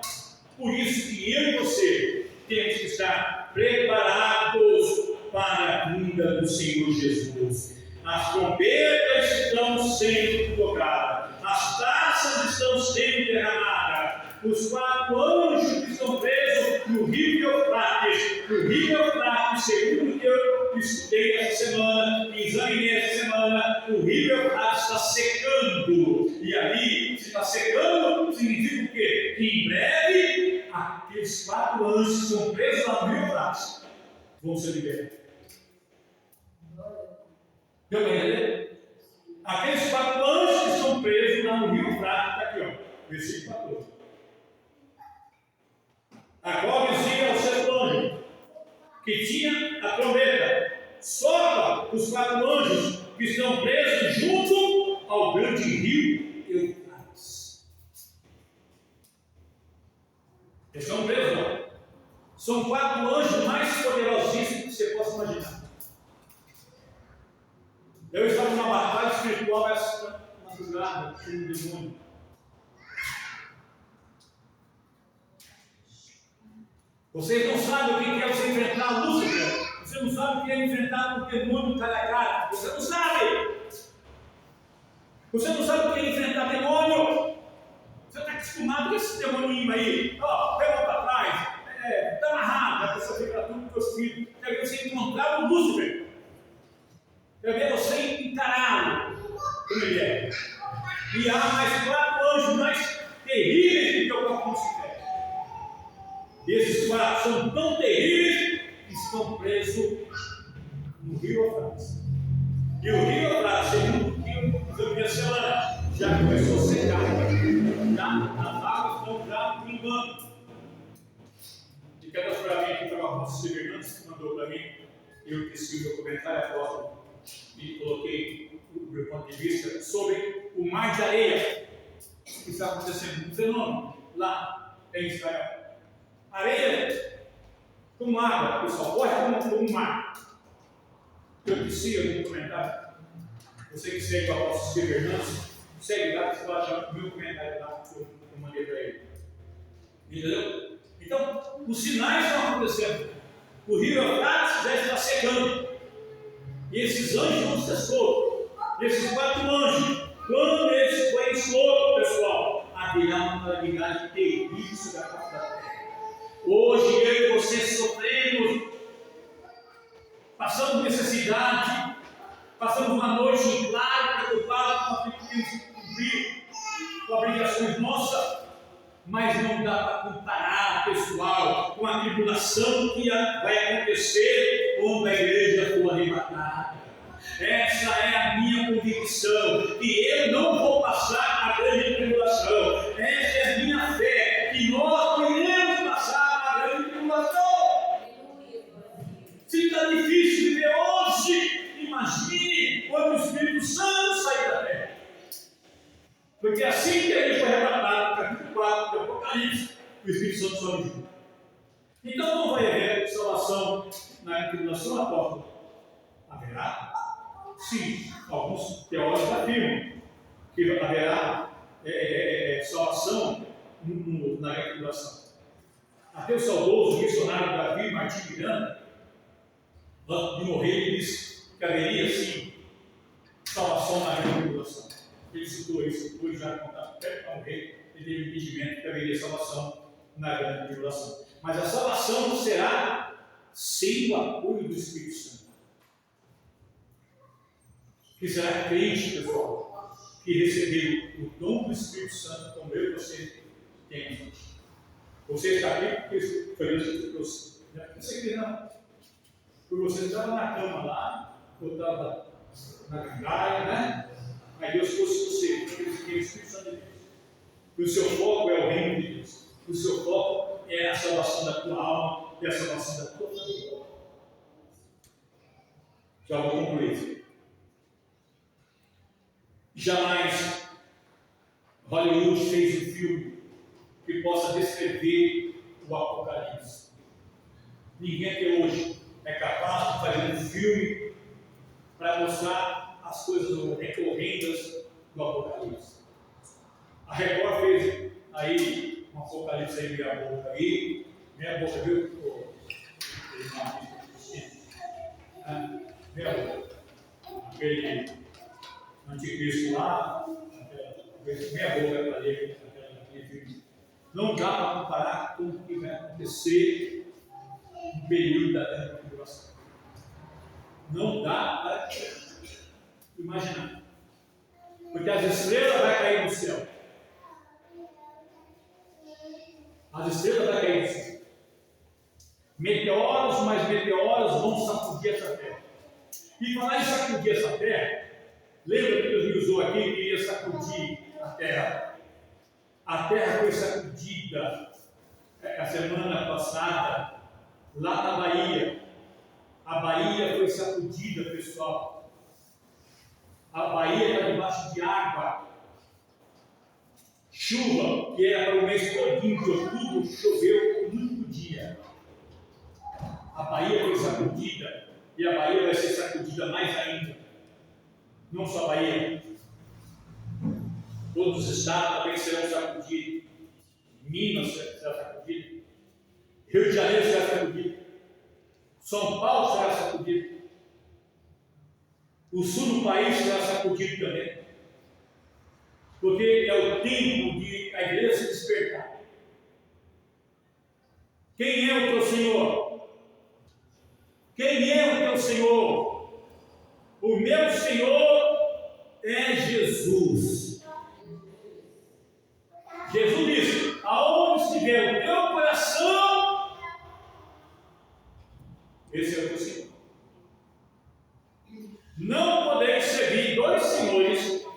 Por isso que eu e você temos que estar preparados para a vinda do Senhor Jesus. As trombetas estão sendo tocadas, as taças estão sendo derramadas, os 4 anjos que estão presos no rio Eufrates, segundo o que eu estudei essa semana, examinei essa semana, o rio Eufrates está secando, e ali, se está secando, significa o quê? Que em breve, aqueles 4 anjos que estão presos lá no rio Eufrates vão ser libertos. Deu para entender? Aqueles 4 anjos que estão presos lá no rio Frato, está aqui, ó, versículo 14. A qual dizia ao seu anjo, que tinha a trombeta: solta os 4 anjos que estão presos junto ao grande rio Eufrates. Eles estão presos lá. São 4 anjos mais poderosíssimos que você possa imaginar. Eu estava numa batalha espiritual essa madrugada, com um demônio. Vocês não sabem o que é você enfrentar Lúcifer. Você não sabe o que é enfrentar um demônio cara a cara. Você não sabe. Você não sabe o que é enfrentar demônio. Você está acostumado com esse demoninho aí. Ó, pega para trás. Está amarrado. A pessoa fica tudo torcido. Quer ver você encontrar o Lúcifer. Quer ver você encará-lo. Como ele é. E há mais 4 anjos mais terríveis do que o próprio Lúcifer. E esses 4 são tão terríveis que estão presos no rio Eufrates. E o rio Eufrates, segundo o que eu vi semana, já começou a secar. Já as águas estão já pingando. E quero para mim, que estava com o Fernandes, que mandou para mim, eu escrevi o meu comentário, apóstolo, e coloquei o meu ponto de vista sobre o mar de areia que está acontecendo. Um fenômeno lá em Israel. Areia como água, pessoal, corre como um mar. Eu disse no comentário, você que segue o apóstolo Fernandes, segue lá, que você vai achar o meu comentário lá que eu mandei para ele. Entendeu? Então, os sinais estão acontecendo. O rio Eufrates já está secando. E esses anjos vão ser soltos. E esses 4 anjos, quando eles forem soltos, pessoal, haverá uma calamidade terrível sobre a face da terra. Hoje eu e você sofremos, passamos necessidade, passamos uma noite em claro, preocupados com aquilo que temos que cumprir, com obrigações nossas, mas não dá para comparar, pessoal, com a tribulação que vai acontecer quando a igreja for arrebatada. Essa é a minha convicção, que eu não vou passar a grande tribulação. Essa é a minha fé, que nós iremos passar a grande tribulação. Se está difícil viver hoje, imagine quando o Espírito Santo sair da terra. Porque assim que ele foi arrebatado, capítulo 4 do Apocalipse, o Espírito Santo sobe junto. Então não vai haver salvação na tribulação, apóstolo? Haverá? Sim, alguns teólogos afirmam que haverá salvação na tribulação. Até o saudoso missionário Davi Martim Miranda, antes de morrer, ele disse que haveria sim salvação na tribulação. Ele citou isso, depois já contato perto para morrer, ele teve entendimento que haveria salvação na grande tribulação. Mas a salvação não será sem o apoio do Espírito Santo. Que será crente, pessoal, que recebeu o dom do Espírito Santo, como eu e você temos. Você está aqui porque foi Deus que trouxe. Você que não. Porque você estava na cama lá, ou estava na gandaia, né? Aí Deus trouxe você, porque Ele tem o Espírito Santo de Deus. E o seu foco é o reino de Deus. O seu foco é a salvação da tua alma e a salvação da tua família. Já vou concluir. Jamais Hollywood fez um filme que possa descrever o Apocalipse. Ninguém até hoje é capaz de fazer um filme para mostrar as coisas horrendas do Apocalipse. A Record fez aí um Apocalipse aí, meia boca aí, meia boca, viu? Meia boca. Aquele anticristo lá, meia boca ali, aquele filme. Não dá para comparar com o que vai acontecer no período da grande tribulação. Não dá para imaginar. Porque as estrelas vão cair do céu. As estrelas vão cair do céu. Meteoros mais meteoros vão sacudir essa terra. E falar em sacudir essa terra, lembra que Deus me usou aqui que ia sacudir a terra? A terra foi sacudida a semana passada, lá na Bahia. A Bahia foi sacudida, pessoal. A Bahia está debaixo de água. Chuva, que era para o mês todinho de outubro, choveu um único dia. A Bahia foi sacudida, e a Bahia vai ser sacudida mais ainda. Não só a Bahia, todos os estados também serão sacudidos. Minas será sacudido, Rio de Janeiro será sacudido, São Paulo será sacudido, o sul do país será sacudido também, porque é o tempo de a igreja se despertar. Quem é o teu Senhor? Quem é o teu Senhor? O meu Senhor é Jesus. Jesus disse: aonde estiver o teu coração, esse é o teu Senhor. Não podeis servir dois senhores.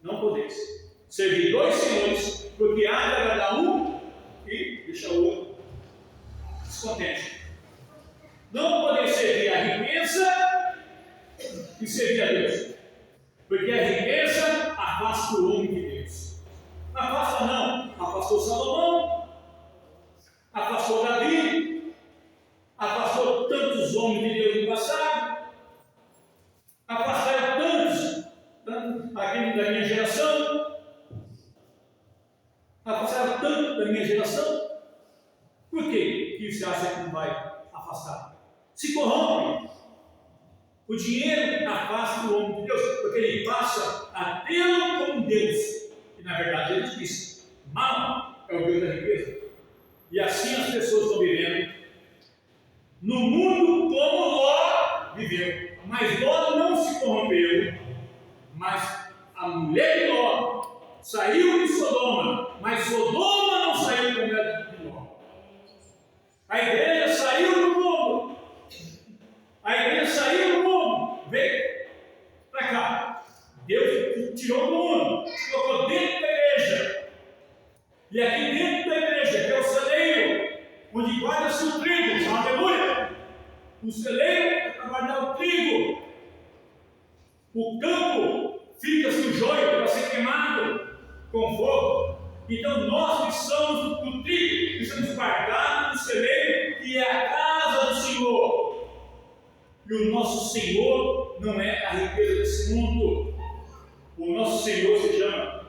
Não podeis servir dois senhores, porque há de agradar um e deixa o outro descontente. Não podeis servir a riqueza e servir a Deus, porque a riqueza afasta o homem de Deus. Afasta não, afastou Salomão, afastou Davi, afastou tantos homens de Deus no passado, afastaram tantos aqui da minha geração, afastaram tanto da minha geração. Por que você acha que não vai afastar? Se corrompe. O dinheiro afasta o homem de Deus, porque ele passa a tê-lo como Deus. E na verdade ele diz: mal é o Deus da riqueza. E assim as pessoas estão vivendo no mundo como Ló viveu. Mas Ló não se corrompeu. Mas a mulher de Ló saiu de Sodoma, mas Sodoma não saiu da mulher de Ló. A igreja saiu do mundo. A igreja saiu do mundo. Veio para cá. Deus tirou do mundo, colocou dentro da igreja. E aqui dentro da igreja, que é o celeiro, onde guarda-se o trigo, aleluia. O celeiro é para guardar o trigo. O campo fica-se o joio para ser queimado com fogo. Então nós que somos do trigo, precisamos guardar no celeiro, que é a casa do Senhor. E o nosso Senhor não é a riqueza desse mundo. O nosso Senhor se chama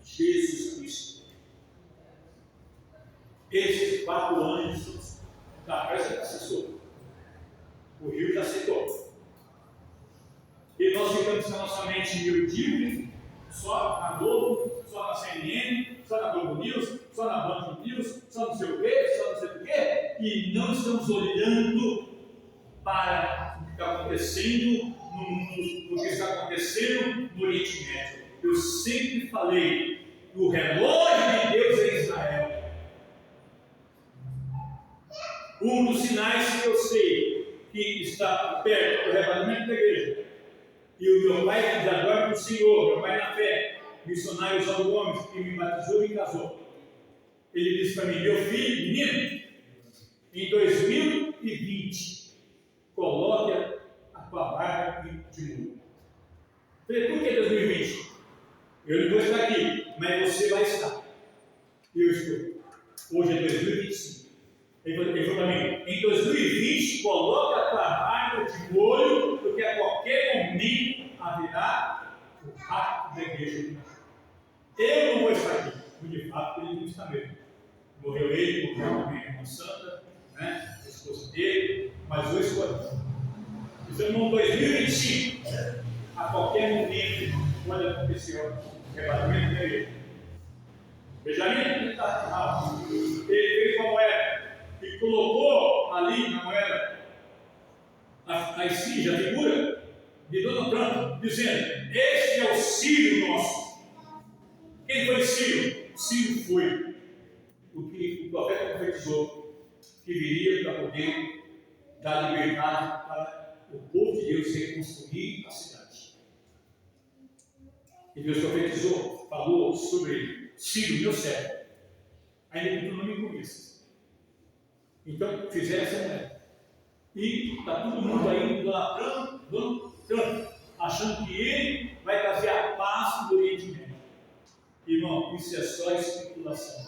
Jesus Cristo. Esses 4 anos da pressa já cessou. O rio já secou. E nós ficamos com a nossa mente miudinha, só na Globo, só na CNN, só na Globo News, só na Band News, só não sei o quê, só não sei o quê, e não estamos olhando para o que está acontecendo no mundo, o que está acontecendo no Oriente Médio. Eu sempre falei que o relógio de Deus é Israel. Um dos sinais que eu sei que está perto do arrebatamento da igreja, e o meu pai que já dorme no Senhor, meu pai na fé, missionário João Gomes, que me batizou e me casou, ele disse para mim: meu filho, menino, em 2020, coloque a tua barba de muro. Falei: por que 2020? Eu não vou estar aqui, mas você vai estar. E eu estou. Hoje é 2025. Ele falou para mim: em 2020, coloque a tua barba de molho, porque a qualquer momento haverá o rapto da igreja. Eu não vou estar aqui, porque de fato ele não está mesmo. Morreu ele, morreu também a irmã Santa, né? A esposa dele, mas eu estou aqui. Estamos em 2025. A qualquer momento pode acontecer o arrebatamento da igreja. Benjamin, ele fez uma moeda e colocou ali na moeda a esfinge, a figura de Donald Trump, dizendo: este é o Ciro nosso. Quem foi Ciro? Ciro foi o que o profeta profetizou. que viria para poder dar liberdade para o povo de Deus reconstruir a cidade. E Deus profetizou, falou sobre Ciro, meu servo. Ainda que tu não me conheças. Então, fizeram essa mulher. E está todo mundo aí idolatrando, achando que ele vai trazer a paz do Oriente Médio. Irmão, isso é só especulação.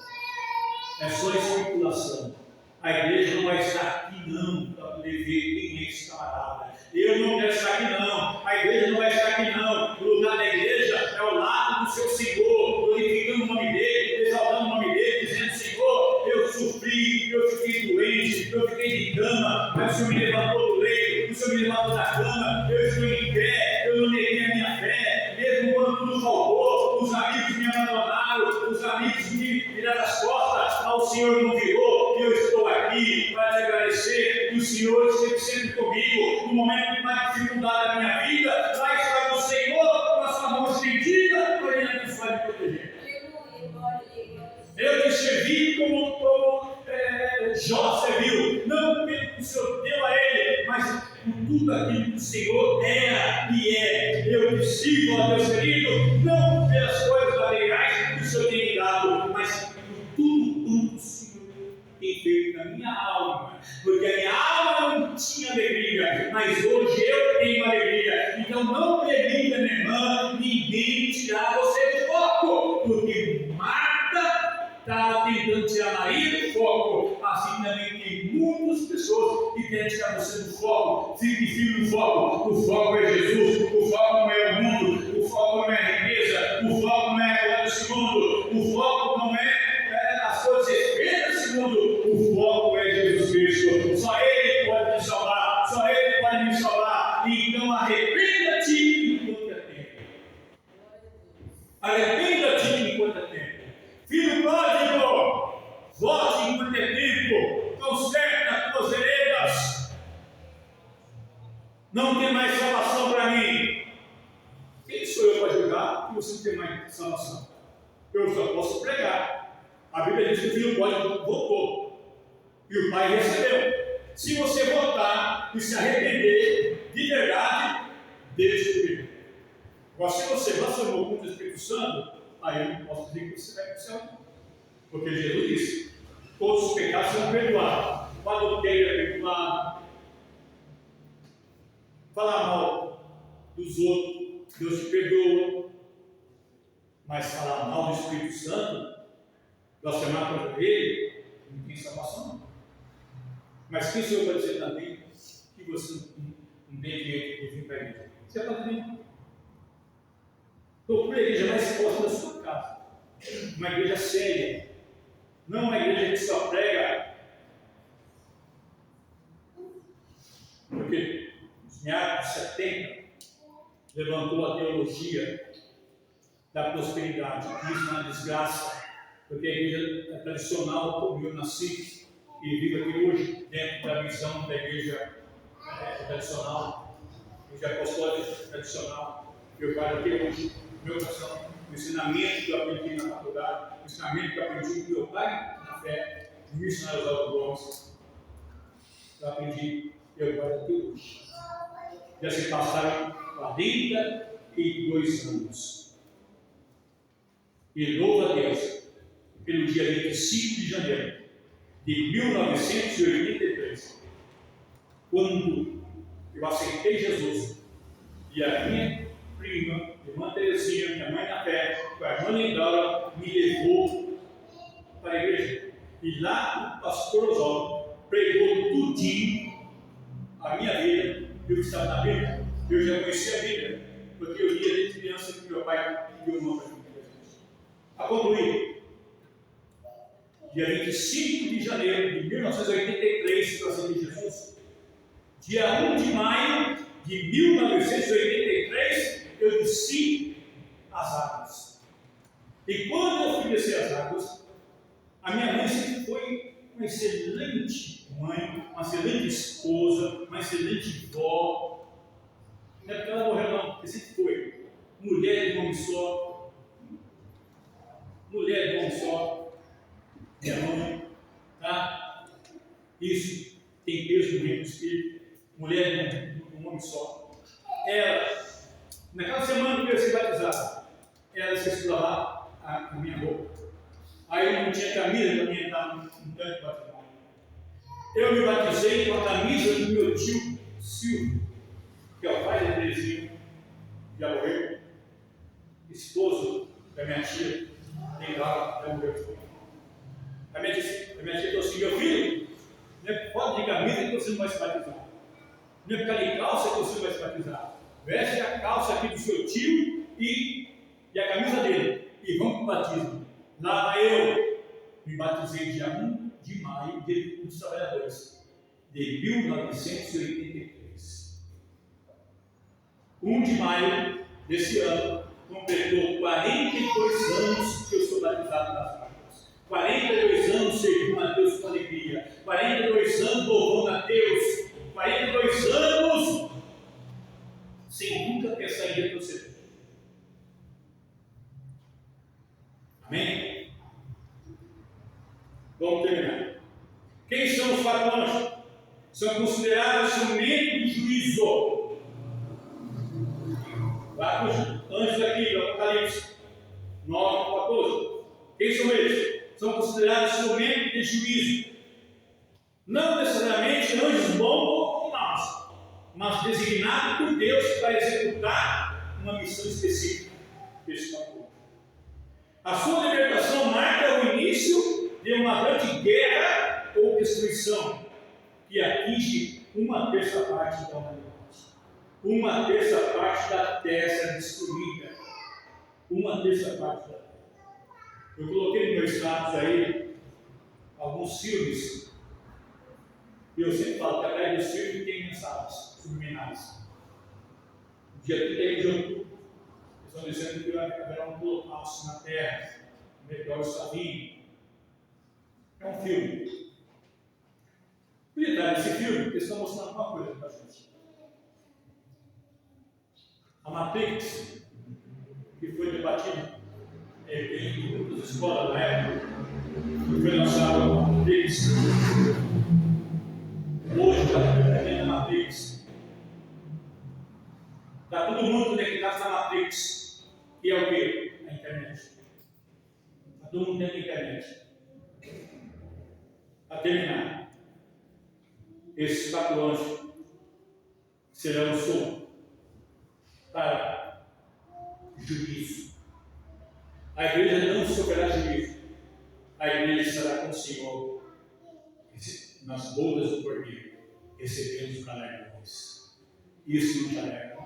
É só especulação. A igreja não vai estar aqui não, para poder ver quem é esse camarada. Eu não quero estar aqui não. A igreja não vai estar aqui não. O lugar da igreja é o lado do seu Senhor, glorificando o nome dele, exaltando o nome dele, dizendo: Senhor, eu sofri, eu fiquei doente, eu fiquei de cama, mas o Senhor me levantou do leito, o Senhor me levantou da cama, eu estou em pé, eu não neguei a minha fé, mesmo quando tudo faltou, os amigos me abandonaram, os amigos me viraram as costas, ao Senhor não virou, e eu estou aqui para te agradecer que o Senhor esteve sempre comigo, no momento de mais dificuldade da minha vida, lá está o Senhor, com a sua mão estendida, para me abençoar e me proteger. Eu te servi como Jó serviu, não pelo que o Senhor deu a ele, mas por tudo aquilo que o Senhor era e é. Eu te sirvo, ó Deus querido, não pelas coisas materiais que o Senhor tem me dado, mas por tudo que o Senhor tem feito na minha alma, porque a minha alma não tinha alegria, mas hoje eu tenho alegria. Então não permita, minha irmã, ninguém tirar você do foco, porque Marta estava tentando tirar Maria do foco. Assim também tem muitas pessoas que querem tirar você do foco. Fique firme no foco. O foco é Jesus, o foco não é o mundo, o foco não é a riqueza, o foco não é a glória desse mundo, o foco não é as coisas espelhas desse mundo, o foco é Jesus Cristo. Só Ele pode me salvar, só Ele pode me salvar. Então arrependa-te enquanto é tempo. Arrependa-te enquanto é tempo. Filho pródigo, volte enquanto é tempo, conserta as tuas veredas. Não tem mais salvação para mim. Quem sou eu para julgar que você não tem mais salvação? Eu só posso pregar. A Bíblia diz que o filho pródigo votou e o pai recebeu. Se você votar e se arrepender de verdade, Deus te perdoa. Agora, se você blasfemou contra o Espírito Santo, aí eu não posso dizer que você vai para o céu. Porque Jesus disse: todos os pecados são perdoados. O adultério é perdoado. Falar mal dos outros, Deus te perdoa. Mas falar mal do Espírito Santo, blasfemar contra ele, não tem salvação não. Mas quem sou eu para dizer também que você não tem direito de vir para a igreja? Você está dizendo. Procure a igreja mais próxima da sua casa. Uma igreja séria. Não uma igreja que só prega. Porque nos meados de 70 levantou a teologia da prosperidade. Isso é uma desgraça. Porque a igreja tradicional, como eu nasci e vivo aqui hoje, dentro da visão da igreja tradicional, igreja apostólica tradicional, eu guardo até hoje. Meu coração, o ensinamento que eu aprendi na faculdade, o ensinamento que eu aprendi com meu pai na fé, o missionário Oswaldo Gomes, eu aprendi, eu guardo até hoje. Já se passaram 42 anos. E louvo a Deus pelo dia 25 de janeiro de 1983, quando eu aceitei Jesus e a minha prima, irmã Terezinha, minha mãe na fé, com a irmã Lindaura, me levou para a igreja. E lá o pastor Oswaldo pregou tudinho a minha vida, eu estava na Bíblia. Eu já conhecia a Bíblia, porque eu lia desde criança que meu pai deu uma para mim. A concluir, dia 25 de janeiro de 1983, eu aceitei Jesus. Dia 1 de maio de 1983, eu desci as águas. E quando eu fui descer as águas, a minha mãe sempre foi uma excelente mãe, uma excelente esposa, uma excelente vó. Não é porque ela morreu não, porque sempre foi. Mulher de um homem só. Mulher de um homem só. Minha mãe, tá? E tem peso no reino do Espírito, mulher de um homem só. Ela, naquela semana que eu ia ser batizado, ela esqueceu de lavar a minha roupa. Aí eu não tinha camisa para mim entrar no tanque de batismo. Eu me batizei com a camisa do meu tio Silvio, que é o pai da Terezinha, já morreu, esposo da minha tia, tem lá, já morreu. A minha tia falou assim: meu filho, não é foto de camisa que você não vai se batizar, não é ficar de calça que você não vai se batizar. Veste a calça aqui do seu tio e a camisa dele, e vamos para o batismo. Lá eu me batizei dia 1 de maio, Dia dos Trabalhadores, de 1983. 1 de maio desse ano, completou 42 anos que eu sou batizado nas águas. 42 anos servindo a Deus com alegria. 42 anos louvando a Deus. 42 anos sem nunca ter saído do seu. Amém? Vamos terminar. Quem são os quatro anjos? São considerados instrumento de juízo. Quatro anjos aqui do Apocalipse 9, 14. Quem são eles? São considerados instrumento de juízo. Não necessariamente anjos bons ou maus, mas designados por Deus para executar uma missão específica. A sua libertação marca o início de uma grande guerra ou destruição que atinge uma terça parte da humanidade. Uma terça parte da terra destruída. Uma terça parte da terra. Eu coloquei no meu status aí alguns filmes. E eu sempre falo que atrás dos filmes tem mensagens subliminares. No dia 31 de outubro, eles estão dizendo que haverá um holocausto na terra. O meteoro está vindo. É um filme. Por detrás desse filme, eles estão mostrando uma coisa para a gente. A Matrix, que foi debatida em muitas escolas na época, que foi lançada a Matrix. Hoje está a Matrix. Está todo mundo conectado na Matrix, que é o quê? A internet. Está todo mundo dentro da internet. Para terminar, esses quatro anjos serão som para juízo. A igreja não sofrerá juízo. A igreja estará com o Senhor nas bodas do Cordeiro, recebendo os galardões. Isso não te alegra.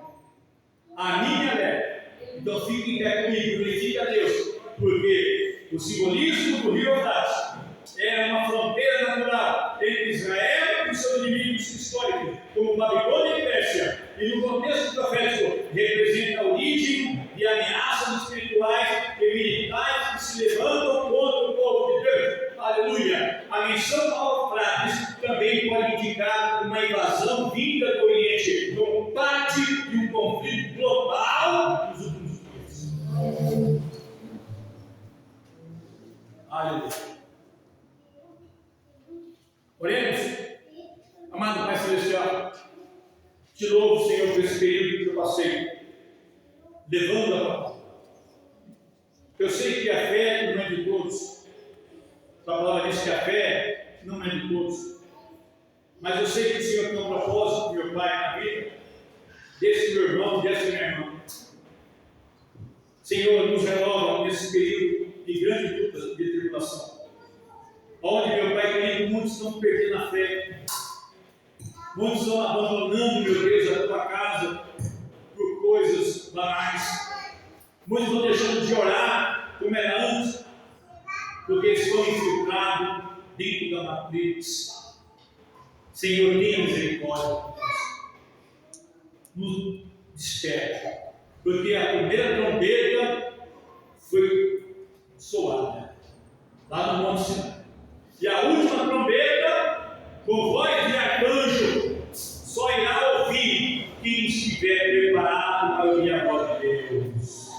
A mim me alegra. Então fique em pé comigo, glorifique a Deus, porque o simbolismo do rio Eufrates era uma fronteira natural entre Israel e os seus inimigos históricos, como Babilônia e Pérsia, e no contexto profético representa a origem de ameaças espirituais e militares que se levantam contra o povo de Deus. Aleluia! A menção ao Eufrates também pode indicar uma invasão vinda do Oriente, como parte de um conflito global nos últimos dias. Aleluia! Oremos. Amado Pai Celestial, te louvo, Senhor, por esse período que eu passei, levando a palavra. Eu sei que a fé não é de todos. A palavra diz que a fé não é de todos. Mas eu sei que o Senhor tem um propósito, meu Pai, na vida desse meu irmão, dessa minha irmã. Senhor, nos renova nesse período de grande luta, de tribulação. Onde, meu Pai querido, muitos estão perdendo a fé. Muitos estão abandonando, meu Deus, a tua casa por coisas banais. Muitos estão deixando de orar como era antes, porque estão infiltrados dentro da matriz. Senhor, tenha misericórdia. Nos desperte, porque a primeira trombeta foi soada lá no Monte Sinai. E a última trombeta, com voz de arcanjo, só irá ouvir quem estiver preparado para ouvir a voz de Deus.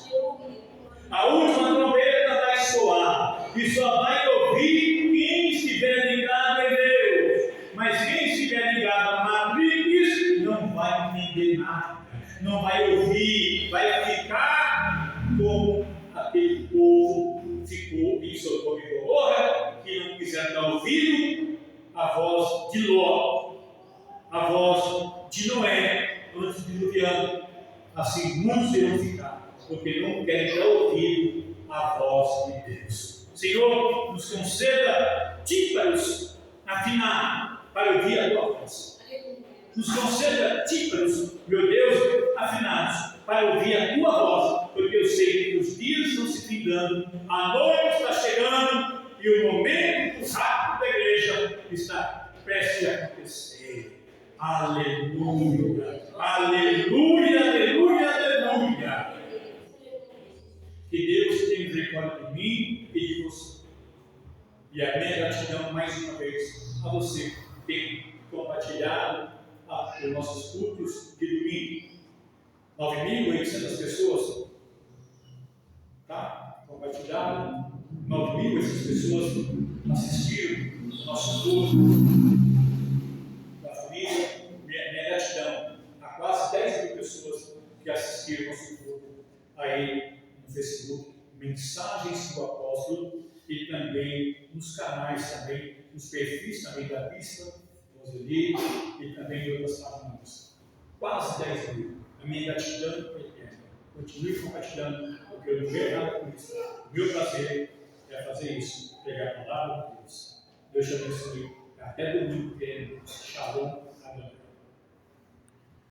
A última trombeta vai soar, e só vai ouvir quem estiver ligado em Deus. Mas quem estiver entender nada, não vai ouvir, vai ficar como aquele povo ficou em Sodoma e Gomorra, que não quiseram dar ouvido à voz de Ló, a voz de Noé, antes de diluviano. Assim muitos irão ficar, porque não querem dar ouvido à voz de Deus. Senhor, nos conceda tímpanos afinados para ouvir a tua voz. Nos conceda tímpanos, meu Deus, afinados para ouvir a tua voz, porque eu sei que os dias estão se findando, a noite está chegando e o momento rápido da igreja está prestes a acontecer. Aleluia, aleluia, aleluia, aleluia. Que Deus tenha misericórdia de mim e de você. E a minha gratidão mais uma vez a você que tem compartilhado os nossos cultos de domingo. 9.800 pessoas, tá? Compartilharam. 9.800 pessoas assistiram o nosso culto da família. Minha gratidão a quase 10.000 pessoas que assistiram o nosso culto aí no Facebook, mensagens do apóstolo, e também nos canais, também nos perfis também da Bispa Roseli e também de outras páginas. Quase 10.000. A minha gratidão é eterna. Continue compartilhando, porque eu não vejo nada com isso. O meu prazer é fazer isso, pregar a palavra de Deus. Deus te abençoe. Até domingo, querendo. Shalom.